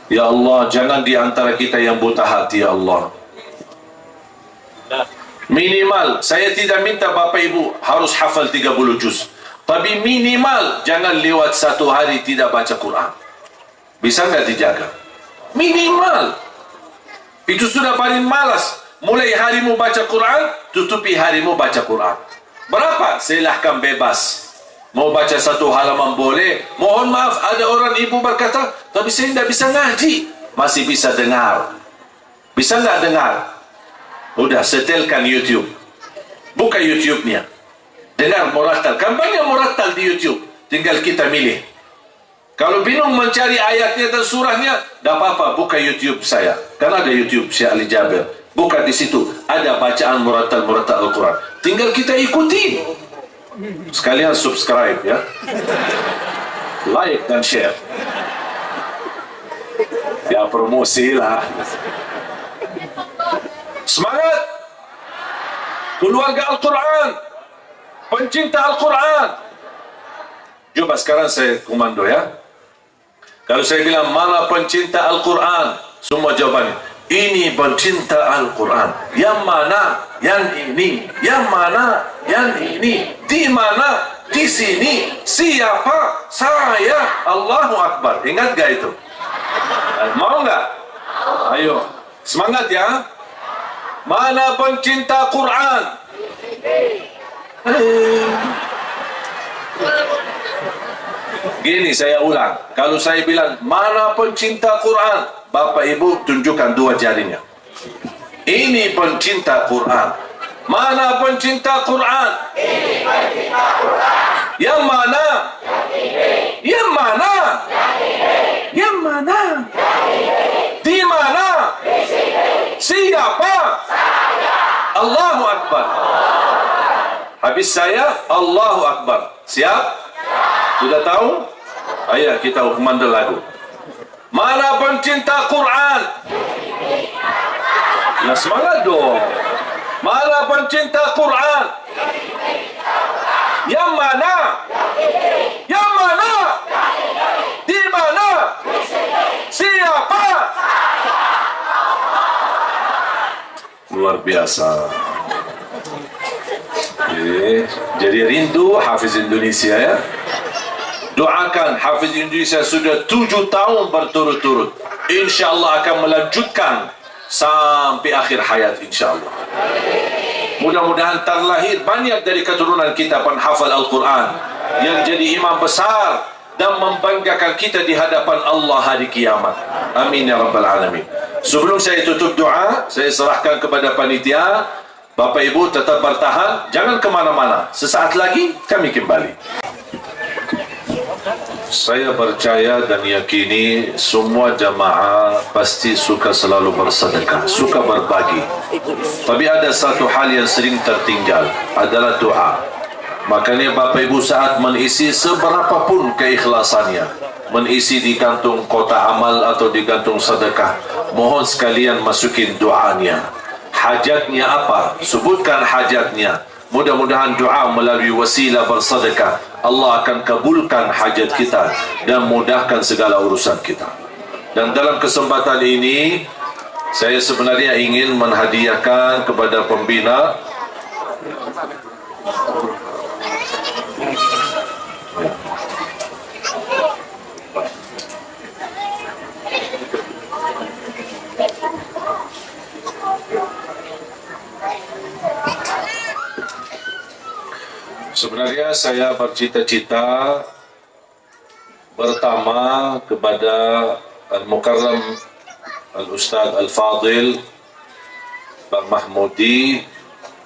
Ya Allah, jangan di antara kita yang buta hati, ya Allah. Minimal, saya tidak minta Bapak Ibu harus hafal 30 juz. Tapi minimal, jangan lewat satu hari tidak baca Quran. Bisa nggak dijaga? Minimal. Itu sudah paling malas. Mulai harimu baca Quran, tutupi harimu baca Quran. Berapa? Silahkan bebas. Mau baca satu halaman boleh. Mohon maaf, ada orang ibu berkata, tapi saya tidak bisa ngaji. Masih bisa dengar. Bisa nggak dengar? Udah, setelkan YouTube. Buka YouTube-nya. Dengar murattal. Kan banyak murattal di YouTube. Tinggal kita milih. Kalau bingung mencari ayatnya dan surahnya, tidak apa-apa, buka YouTube saya. Kan ada YouTube Syekh Ali Jabir. Buka di situ. Ada bacaan murattal Al-Quran. Tinggal kita ikuti. Sekalian subscribe ya. Like dan share. Ya promosi lah. Semangat. Keluarga Al-Quran. Pencinta Al-Quran. Coba sekarang saya komando ya. Kalau saya bilang mana pencinta Al-Quran, semua jawabannya ini pencinta Al-Quran. Yang mana? Yang ini. Yang mana? Yang ini. Di mana? Di sini. Siapa? Saya. Allahu Akbar. Ingat gak itu? Mau nggak? Ayo, semangat ya. Mana pencinta Quran? Gini saya ulang. Kalau saya bilang mana pencinta Quran, Bapak Ibu tunjukkan dua jarinya. Ini pencinta Quran. Mana pencinta Quran? Ini pencinta Quran. Yang mana? Yang mana? Yang mana? Di mana? Siapa? Allahu Akbar. Habis saya Allahu Akbar. Siap? Sudah tahu? Ayo kita komando lagu. Mana pencinta Quran? Ya semangat dong. Mana pencinta Quran? Yang mana? Yang mana? Di mana? Siapa? Luar biasa. Jadi rindu Hafiz Indonesia ya. Doakan Hafiz Indonesia sudah 7 tahun berturut-turut. InsyaAllah akan melanjutkan sampai akhir hayat insyaAllah. Mudah-mudahan terlahir banyak dari keturunan kita penghafal Al-Quran yang jadi imam besar dan membanggakan kita di hadapan Allah hari kiamat. Amin ya Rabbal Alamin. Sebelum saya tutup doa, saya serahkan kepada panitia. Bapak Ibu tetap bertahan, jangan kemana-mana. Sesaat lagi kami kembali. Saya percaya dan yakini semua jamaah pasti suka selalu bersedekah, suka berbagi. Tapi ada satu hal yang sering tertinggal, adalah doa. Makanya Bapak Ibu saat mengisi seberapapun keikhlasannya, mengisi di kantung kotak amal atau di kantung sedekah, mohon sekalian masukin doanya. Hajatnya apa? Sebutkan hajatnya. Mudah-mudahan doa melalui wasilah bersedekah, Allah akan kabulkan hajat kita dan mudahkan segala urusan kita. Dan dalam kesempatan ini, saya sebenarnya ingin menghadiahkan kepada pembina sebenarnya saya bercita-cita pertama kepada Al-Mukarram Al-Ustaz Al-Fadil Pak Mahmudi,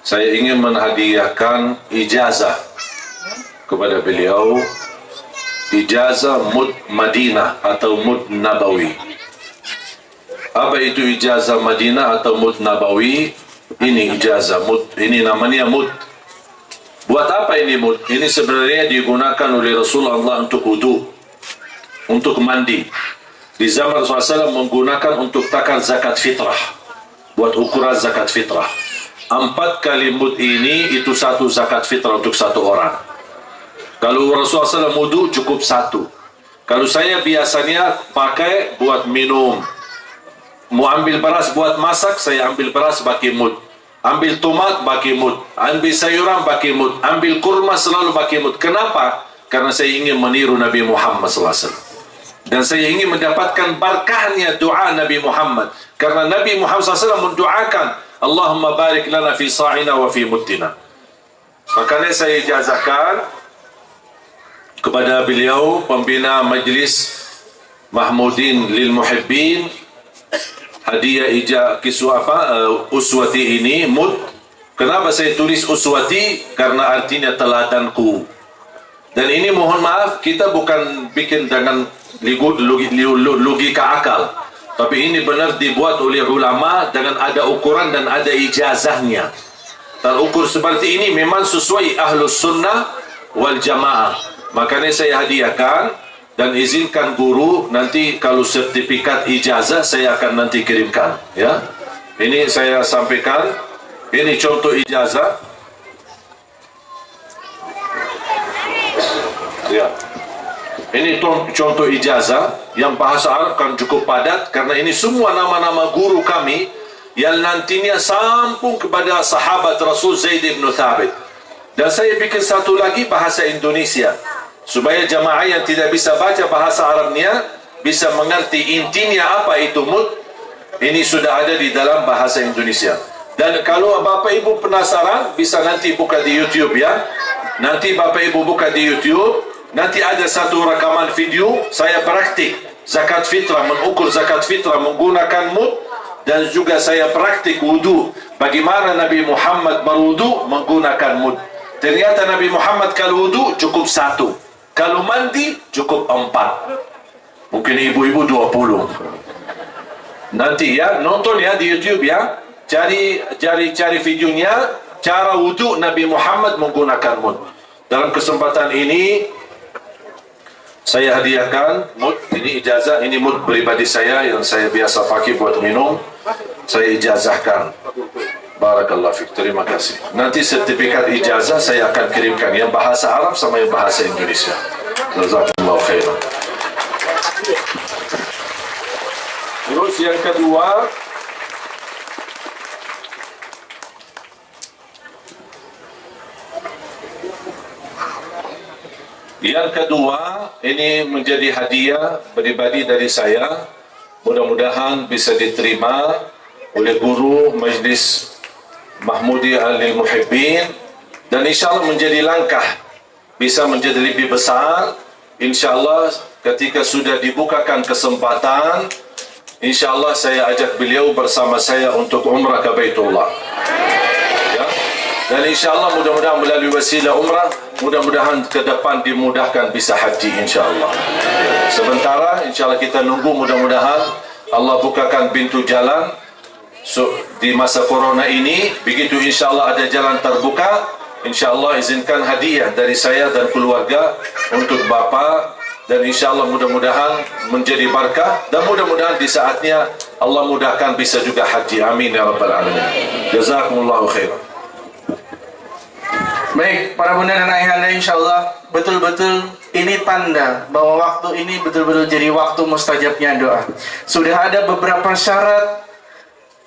saya ingin menghadiahkan ijazah kepada beliau, ijazah Mud Madinah atau Mud Nabawi. Apa itu ijazah Madinah atau Mud Nabawi? Ini ijazah Mud, ini namanya Mud. Buat apa ini mud? Ini sebenarnya digunakan oleh Rasulullah untuk wudu, untuk mandi. di zaman Rasulullah SAW menggunakan untuk takar zakat fitrah, buat ukuran zakat fitrah. 4 kali mud ini itu satu zakat fitrah untuk satu orang. Kalau Rasulullah SAW wudu cukup satu. Kalau saya biasanya pakai buat minum, mau ambil beras buat masak, saya ambil beras pakai mud, ambil tomat pakai mud, ambil sayuran pakai mud, ambil kurma selalu pakai mud. Kenapa? Karena saya ingin meniru Nabi Muhammad SAW. Dan saya ingin mendapatkan berkahnya doa Nabi Muhammad. Karena Nabi Muhammad SAW mendoakan, Allahumma barik lana fi sa'ina wa fi muddina. Makanya saya ijazahkan kepada beliau, pembina Majlis Mahmudin lil Muhibbin, hadiah uswati ini, mud. Kenapa saya tulis uswati? Karena artinya teladanku. Dan ini mohon maaf, kita bukan bikin dengan logika akal, tapi ini benar dibuat oleh ulama dengan ada ukuran dan ada ijazahnya. Dan ukur seperti ini memang sesuai ahlus sunnah wal jamaah. Makanya saya hadiahkan dan izinkan guru nanti kalau sertifikat ijazah saya akan nanti kirimkan, ya. Ini saya sampaikan, ini contoh ijazah, ya. Ini contoh ijazah yang bahasa Arab kan cukup padat, karena ini semua nama-nama guru kami yang nantinya sambung kepada sahabat Rasul Zaid bin Thabit. Dan saya bikin satu lagi bahasa Indonesia, supaya jamaah yang tidak bisa baca bahasa Arabnya bisa mengerti intinya apa itu mud. Ini sudah ada di dalam bahasa Indonesia. Dan kalau Bapak Ibu penasaran, bisa nanti buka di YouTube, ya. Nanti Bapak Ibu buka di YouTube, nanti ada satu rekaman video saya praktik zakat fitrah, mengukur zakat fitrah menggunakan mud. Dan juga saya praktik wudu, bagaimana Nabi Muhammad berwudu menggunakan mud. Ternyata Nabi Muhammad kalau wudu cukup 1, kalau mandi cukup 4, mungkin ibu-ibu 20. Nanti ya, nonton ya di YouTube, ya. Cari videonya, cara wudu Nabi Muhammad menggunakan mud. Dalam kesempatan ini saya hadiahkan mud, ini ijazah, ini mud pribadi saya yang saya biasa pakai buat minum. Saya ijazahkan. Barakallahu fiik, terima kasih. Nanti sertifikat ijazah saya akan kirimkan yang bahasa Arab sama yang bahasa Indonesia. Jazakumullahu khairan. Terus yang kedua, ini menjadi hadiah pribadi dari saya. Mudah-mudahan bisa diterima oleh guru Majlis Mahmudiyah lil Muhibbin, dan insyaAllah menjadi langkah bisa menjadi lebih besar. InsyaAllah ketika sudah dibukakan kesempatan, InsyaAllah saya ajak beliau bersama saya untuk umrah ke Baitullah, ya. Dan InsyaAllah mudah-mudahan melalui wasilah umrah, mudah-mudahan ke depan dimudahkan bisa haji InsyaAllah. Sementara InsyaAllah kita nunggu, mudah-mudahan Allah bukakan pintu jalan. Di masa corona ini, begitu InsyaAllah ada jalan terbuka, InsyaAllah izinkan hadiah dari saya dan keluarga untuk Bapak. Dan InsyaAllah mudah-mudahan menjadi berkah, dan mudah-mudahan di saatnya Allah mudahkan bisa juga haji. Amin ya Rabbal Alamin. Jazakumullahu khairan. Baik, para bunda dan ayahanda, insyaallah betul-betul ini tanda bahwa waktu ini betul-betul jadi waktu mustajabnya doa. Sudah ada beberapa syarat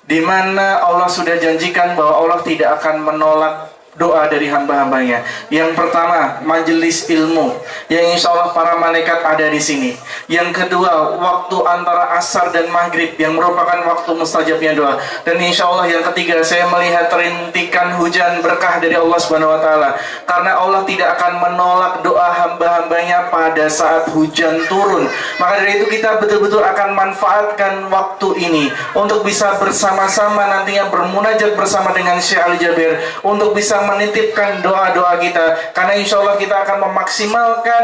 di mana Allah sudah janjikan bahwa Allah tidak akan menolak doa dari hamba-hambanya. Yang pertama, majelis ilmu, yang insya Allah para malaikat ada di sini. Yang kedua, waktu antara asar dan maghrib, yang merupakan waktu mustajabnya doa. Dan insya Allah yang ketiga, saya melihat rintikan hujan berkah dari Allah Subhanahu Wa Taala. Karena Allah tidak akan menolak doa hamba-hambanya pada saat hujan turun. Maka dari itu kita betul-betul akan manfaatkan waktu ini untuk bisa bersama-sama nantinya bermunajat bersama dengan Syekh Ali Jabir, untuk bisa menitipkan doa-doa kita, karena insya Allah kita akan memaksimalkan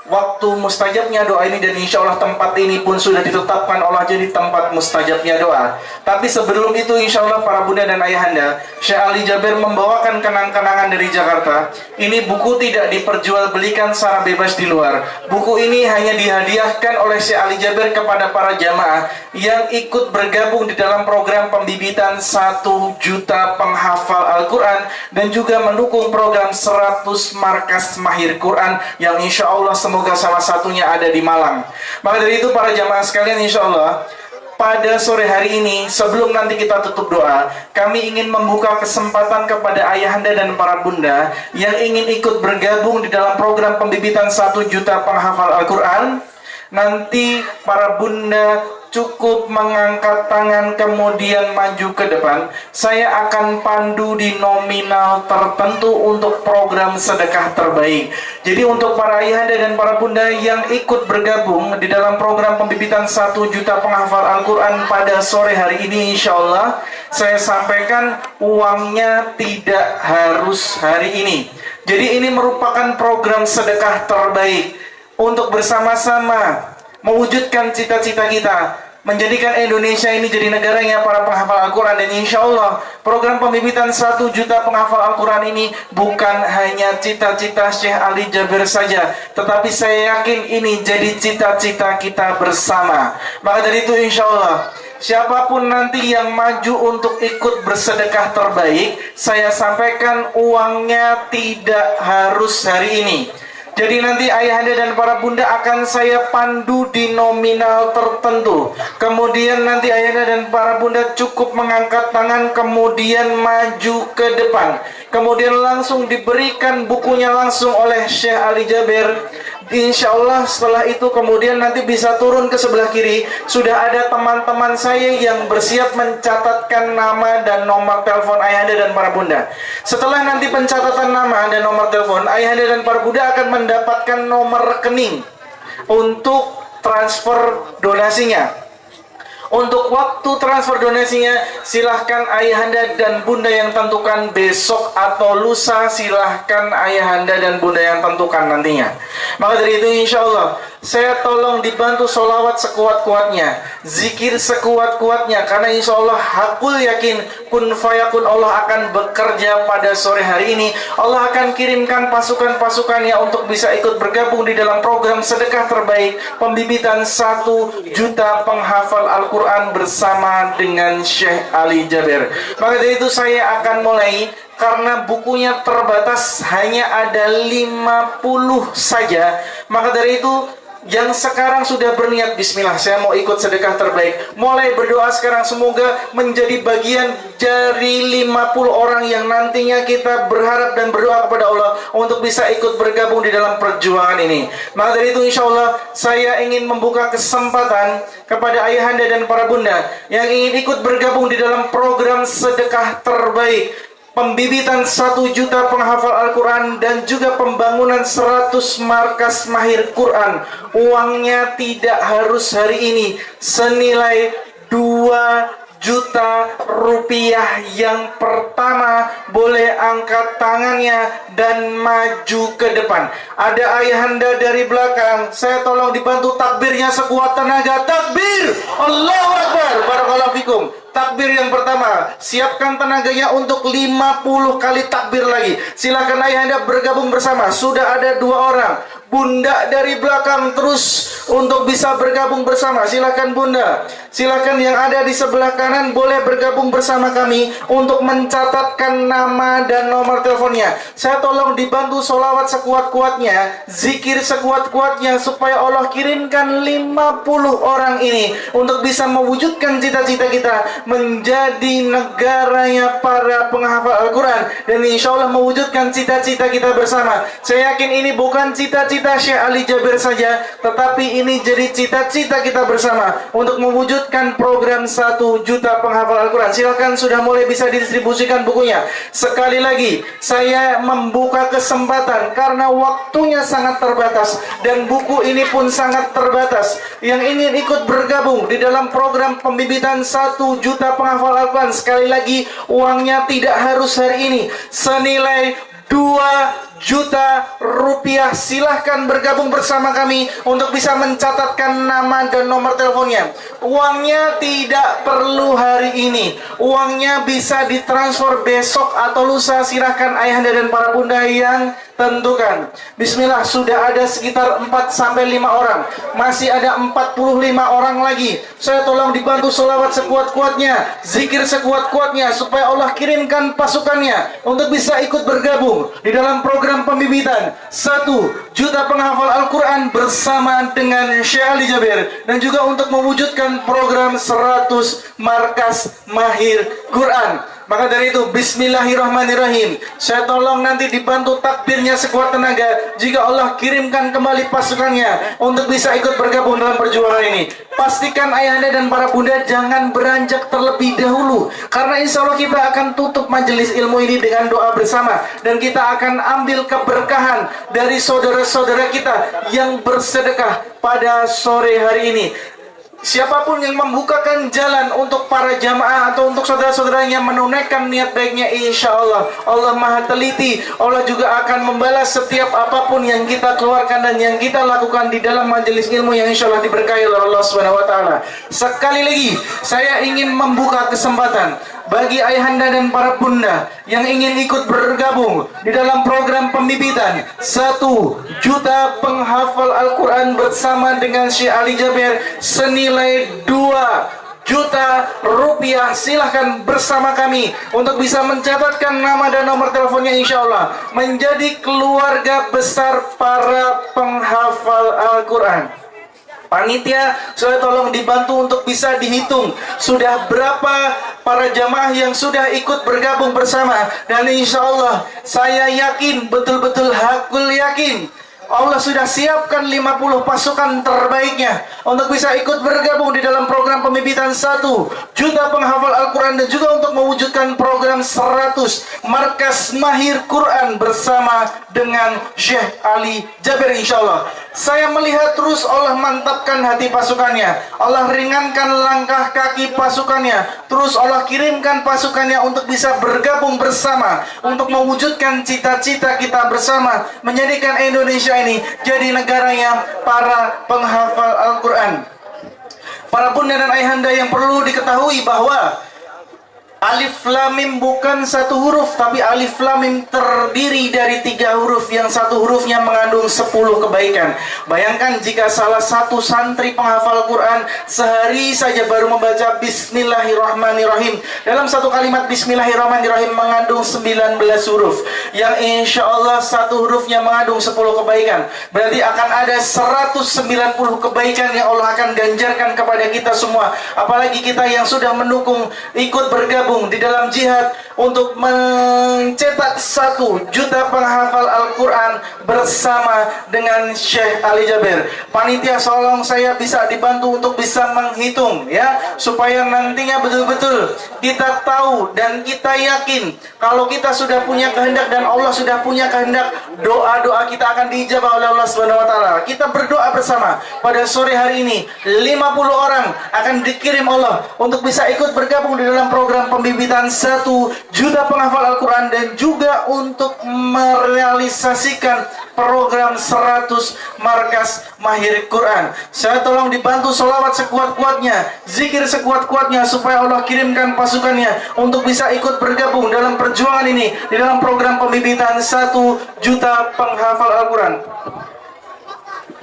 waktu mustajabnya doa ini, dan insya Allah tempat ini pun sudah ditetapkan Allah jadi tempat mustajabnya doa. Tapi sebelum itu insya Allah para bunda dan ayahanda, Syekh Ali Jabir membawakan kenang-kenangan dari Jakarta. Ini buku tidak diperjualbelikan secara bebas di luar. Buku ini hanya dihadiahkan oleh Syekh Ali Jabir kepada para jamaah yang ikut bergabung di dalam program pembibitan 1 juta penghafal Al-Quran, dan juga mendukung program 100 markas mahir Quran yang insya Allah semoga salah satunya ada di Malang. Maka dari itu para jamaah sekalian, insya Allah pada sore hari ini sebelum nanti kita tutup doa, kami ingin membuka kesempatan kepada ayahanda dan para bunda yang ingin ikut bergabung di dalam program pembibitan 1 juta penghafal Al-Quran. Nanti para bunda cukup mengangkat tangan kemudian maju ke depan. Saya akan pandu di nominal tertentu untuk program sedekah terbaik. Jadi untuk para ayahanda dan para bunda yang ikut bergabung di dalam program pembibitan 1 juta penghafal Al-Quran pada sore hari ini, insya Allah saya sampaikan uangnya tidak harus hari ini. Jadi ini merupakan program sedekah terbaik untuk bersama-sama mewujudkan cita-cita kita, menjadikan Indonesia ini jadi negaranya para penghafal Al-Quran. Dan insya Allah program pembibitan 1 juta penghafal Al-Quran ini bukan hanya cita-cita Syekh Ali Jabir saja, tetapi saya yakin ini jadi cita-cita kita bersama. Maka dari itu insya Allah siapapun nanti yang maju untuk ikut bersedekah terbaik, saya sampaikan uangnya tidak harus hari ini. Jadi nanti ayahanda dan para bunda akan saya pandu di nominal tertentu. Kemudian nanti ayahanda dan para bunda cukup mengangkat tangan kemudian maju ke depan. Kemudian langsung diberikan bukunya langsung oleh Syekh Ali Jabir. Insya Allah setelah itu kemudian nanti bisa turun ke sebelah kiri. Sudah ada teman-teman saya yang bersiap mencatatkan nama dan nomor telepon ayahanda dan para bunda. Setelah nanti pencatatan nama dan nomor telepon, ayahanda dan para bunda akan mendapatkan nomor rekening untuk transfer donasinya. Untuk waktu transfer donasinya silahkan ayahanda dan bunda yang tentukan, besok atau lusa silahkan ayahanda dan bunda yang tentukan nantinya. Maka dari itu insya Allah saya tolong dibantu sholawat sekuat-kuatnya, zikir sekuat-kuatnya, karena insya Allah hakul yakin kun fayakun Allah akan bekerja pada sore hari ini. Allah akan kirimkan pasukan-pasukannya untuk bisa ikut bergabung di dalam program sedekah terbaik pembibitan 1 juta penghafal Al-Quran bersama dengan Syekh Ali Jabir. Maka dari itu saya akan mulai, karena bukunya terbatas hanya ada 50 saja. Maka dari itu yang sekarang sudah berniat bismillah saya mau ikut sedekah terbaik, mulai berdoa sekarang semoga menjadi bagian dari 50 orang yang nantinya kita berharap dan berdoa kepada Allah untuk bisa ikut bergabung di dalam perjuangan ini. Maka dari itu insya Allah saya ingin membuka kesempatan kepada ayahanda dan para bunda yang ingin ikut bergabung di dalam program sedekah terbaik pembibitan 1 juta penghafal Al-Quran dan juga pembangunan 100 markas mahir Quran. Uangnya tidak harus hari ini, senilai 2 juta rupiah. Yang pertama boleh angkat tangannya dan maju ke depan. Ada ayahanda dari belakang, saya tolong dibantu takbirnya sekuat tenaga. Takbir, Allahu Akbar, barakallahu fikum. Takbir yang pertama, siapkan tenaganya untuk 50 kali takbir lagi. Silakan ayahanda bergabung bersama. Sudah ada 2 orang. Bunda dari belakang terus untuk bisa bergabung bersama. Silakan bunda. Silakan yang ada di sebelah kanan boleh bergabung bersama kami untuk mencatatkan nama dan nomor teleponnya. Saya tolong dibantu sholawat sekuat-kuatnya, zikir sekuat-kuatnya, supaya Allah kirimkan 50 orang ini untuk bisa mewujudkan cita-cita kita menjadi negaranya para penghafal Al-Quran, dan insya Allah mewujudkan cita-cita kita bersama. Saya yakin ini bukan cita-cita Syekh Ali Jabir saja, tetapi ini jadi cita-cita kita bersama untuk mewujudkan program 1 juta penghafal Al-Quran. Silakan, sudah mulai bisa didistribusikan bukunya. Sekali lagi saya membuka kesempatan karena waktunya sangat terbatas dan buku ini pun sangat terbatas. Yang ingin ikut bergabung di dalam program pembibitan 1 juta penghafal Al-Quran, sekali lagi uangnya tidak harus hari ini, senilai 2 juta rupiah. Silahkan bergabung bersama kami untuk bisa mencatatkan nama dan nomor teleponnya. Uangnya tidak perlu hari ini, uangnya bisa ditransfer besok atau lusa. Silahkan ayahanda dan para bunda yang tentukan. Bismillah, sudah ada sekitar 4-5 orang. Masih ada 45 orang lagi. Saya tolong dibantu sholawat sekuat-kuatnya, zikir sekuat-kuatnya, supaya Allah kirimkan pasukannya untuk bisa ikut bergabung di dalam program pembibitan 1 juta penghafal Al-Quran bersama dengan Syekh Ali Jabir, dan juga untuk mewujudkan program 100 markas mahir Quran. Maka dari itu, bismillahirrahmanirrahim, saya tolong nanti dibantu takbirnya sekuat tenaga jika Allah kirimkan kembali pasukannya untuk bisa ikut bergabung dalam perjuangan ini. Pastikan ayahanda dan para bunda jangan beranjak terlebih dahulu, karena insya Allah kita akan tutup majelis ilmu ini dengan doa bersama, dan kita akan ambil keberkahan dari saudara-saudara kita yang bersedekah pada sore hari ini. Siapapun yang membukakan jalan untuk para jamaah atau untuk saudara-saudaranya menunaikan niat baiknya, insya Allah Allah maha teliti. Allah juga akan membalas setiap apapun yang kita keluarkan dan yang kita lakukan di dalam majelis ilmu yang insya Allah diberkahi oleh Allah SWT. Sekali lagi saya ingin membuka kesempatan bagi ayahanda dan para bunda yang ingin ikut bergabung di dalam program pembibitan 1 juta penghafal Al-Quran bersama dengan Syekh Ali Jabir senilai 2 juta rupiah. Silahkan bersama kami untuk bisa mencatatkan nama dan nomor teleponnya, insya Allah menjadi keluarga besar para penghafal Al-Quran. Panitia, saya tolong dibantu untuk bisa dihitung sudah berapa para jamaah yang sudah ikut bergabung bersama. Dan insya Allah saya yakin, betul-betul hakul yakin, Allah sudah siapkan 50 pasukan terbaiknya untuk bisa ikut bergabung di dalam program pembibitan 1 juta penghafal Al-Quran, dan juga untuk mewujudkan program 100 markas mahir Quran bersama dengan Syekh Ali Jabir. Insya Allah saya melihat terus Allah mantapkan hati pasukannya, Allah ringankan langkah kaki pasukannya, terus Allah kirimkan pasukannya untuk bisa bergabung bersama untuk mewujudkan cita-cita kita bersama, menjadikan Indonesia ini jadi negaranya para penghafal Al-Quran. Para bunda dan ayahanda yang perlu diketahui bahwa Alif Lam Mim bukan satu huruf, tapi Alif Lam Mim terdiri dari 3 huruf yang satu hurufnya mengandung 10 kebaikan. Bayangkan jika salah satu santri penghafal Quran sehari saja baru membaca Bismillahirrahmanirrahim. Dalam satu kalimat Bismillahirrahmanirrahim mengandung 19 huruf, yang insya Allah satu hurufnya mengandung 10 kebaikan. Berarti akan ada 190 kebaikan yang Allah akan ganjarkan kepada kita semua. Apalagi kita yang sudah mendukung ikut bergabung di dalam jihad untuk mencetak 1 juta penghafal Al-Quran bersama dengan Syekh Ali Jabir. Panitia, tolong saya bisa dibantu untuk bisa menghitung ya, supaya nantinya betul-betul kita tahu dan kita yakin kalau kita sudah punya kehendak dan Allah sudah punya kehendak, doa-doa kita akan diijabah oleh Allah SWT. Kita berdoa bersama pada sore hari ini, 50 orang akan dikirim Allah untuk bisa ikut bergabung di dalam program pembibitan 1 juta penghafal Al-Quran, dan juga untuk merealisasikan program 100 markas mahir Quran. Saya tolong dibantu sholawat sekuat-kuatnya, zikir sekuat-kuatnya, supaya Allah kirimkan pasukannya untuk bisa ikut bergabung dalam perjuangan ini di dalam program pembibitan 1 juta penghafal Al-Quran.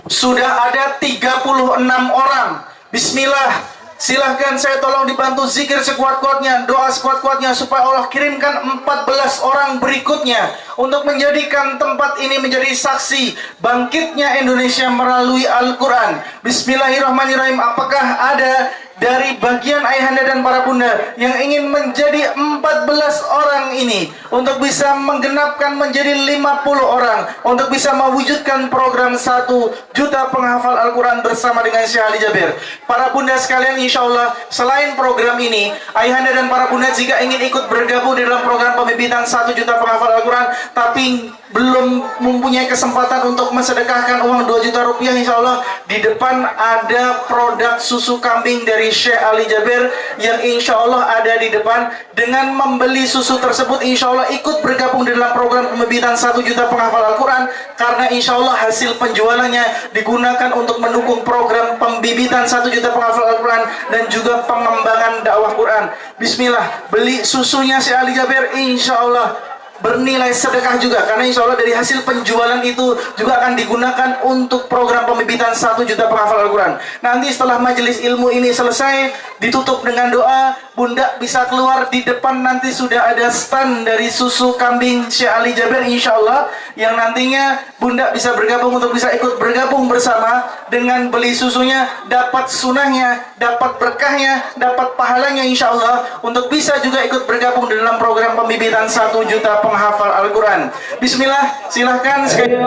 Sudah ada 36 orang. Bismillah. Silahkan saya tolong dibantu zikir sekuat-kuatnya, doa sekuat-kuatnya, supaya Allah kirimkan 14 orang berikutnya untuk menjadikan tempat ini menjadi saksi bangkitnya Indonesia melalui Al-Quran. Bismillahirrahmanirrahim. Apakah ada dari bagian ayahanda dan para bunda yang ingin menjadi 14 orang ini untuk bisa menggenapkan menjadi 50 orang untuk bisa mewujudkan program 1 juta penghafal Al-Quran bersama dengan Syekh Ali Jabir? Para bunda sekalian, insya Allah selain program ini, ayahanda dan para bunda jika ingin ikut bergabung di dalam program pembibitan 1 juta penghafal Al-Quran, tapi belum mempunyai kesempatan untuk mensedekahkan uang 2 juta rupiah, insya Allah di depan ada produk susu kambing dari Syekh Ali Jabir yang insya Allah ada di depan. Dengan membeli susu tersebut insya Allah ikut bergabung di dalam program pembibitan 1 juta penghafal Al-Quran, karena insya Allah hasil penjualannya digunakan untuk mendukung program pembibitan 1 juta penghafal Al-Quran dan juga pengembangan dakwah Quran. Bismillah, beli susunya Syekh Ali Jabir, insya Allah bernilai sedekah juga, karena insya Allah dari hasil penjualan itu juga akan digunakan untuk program pembibitan 1 juta penghafal Al-Quran. Nanti setelah majelis ilmu ini selesai, ditutup dengan doa, Bunda bisa keluar di depan, nanti sudah ada stand dari susu kambing Syekh Ali Jabir insya Allah, yang nantinya Bunda bisa bergabung untuk bisa ikut bergabung bersama. Dengan beli susunya dapat sunahnya, dapat berkahnya, dapat pahalanya insya Allah, untuk bisa juga ikut bergabung di dalam program pembibitan 1 juta penghafal Al-Quran. Bismillah, silahkan sekali.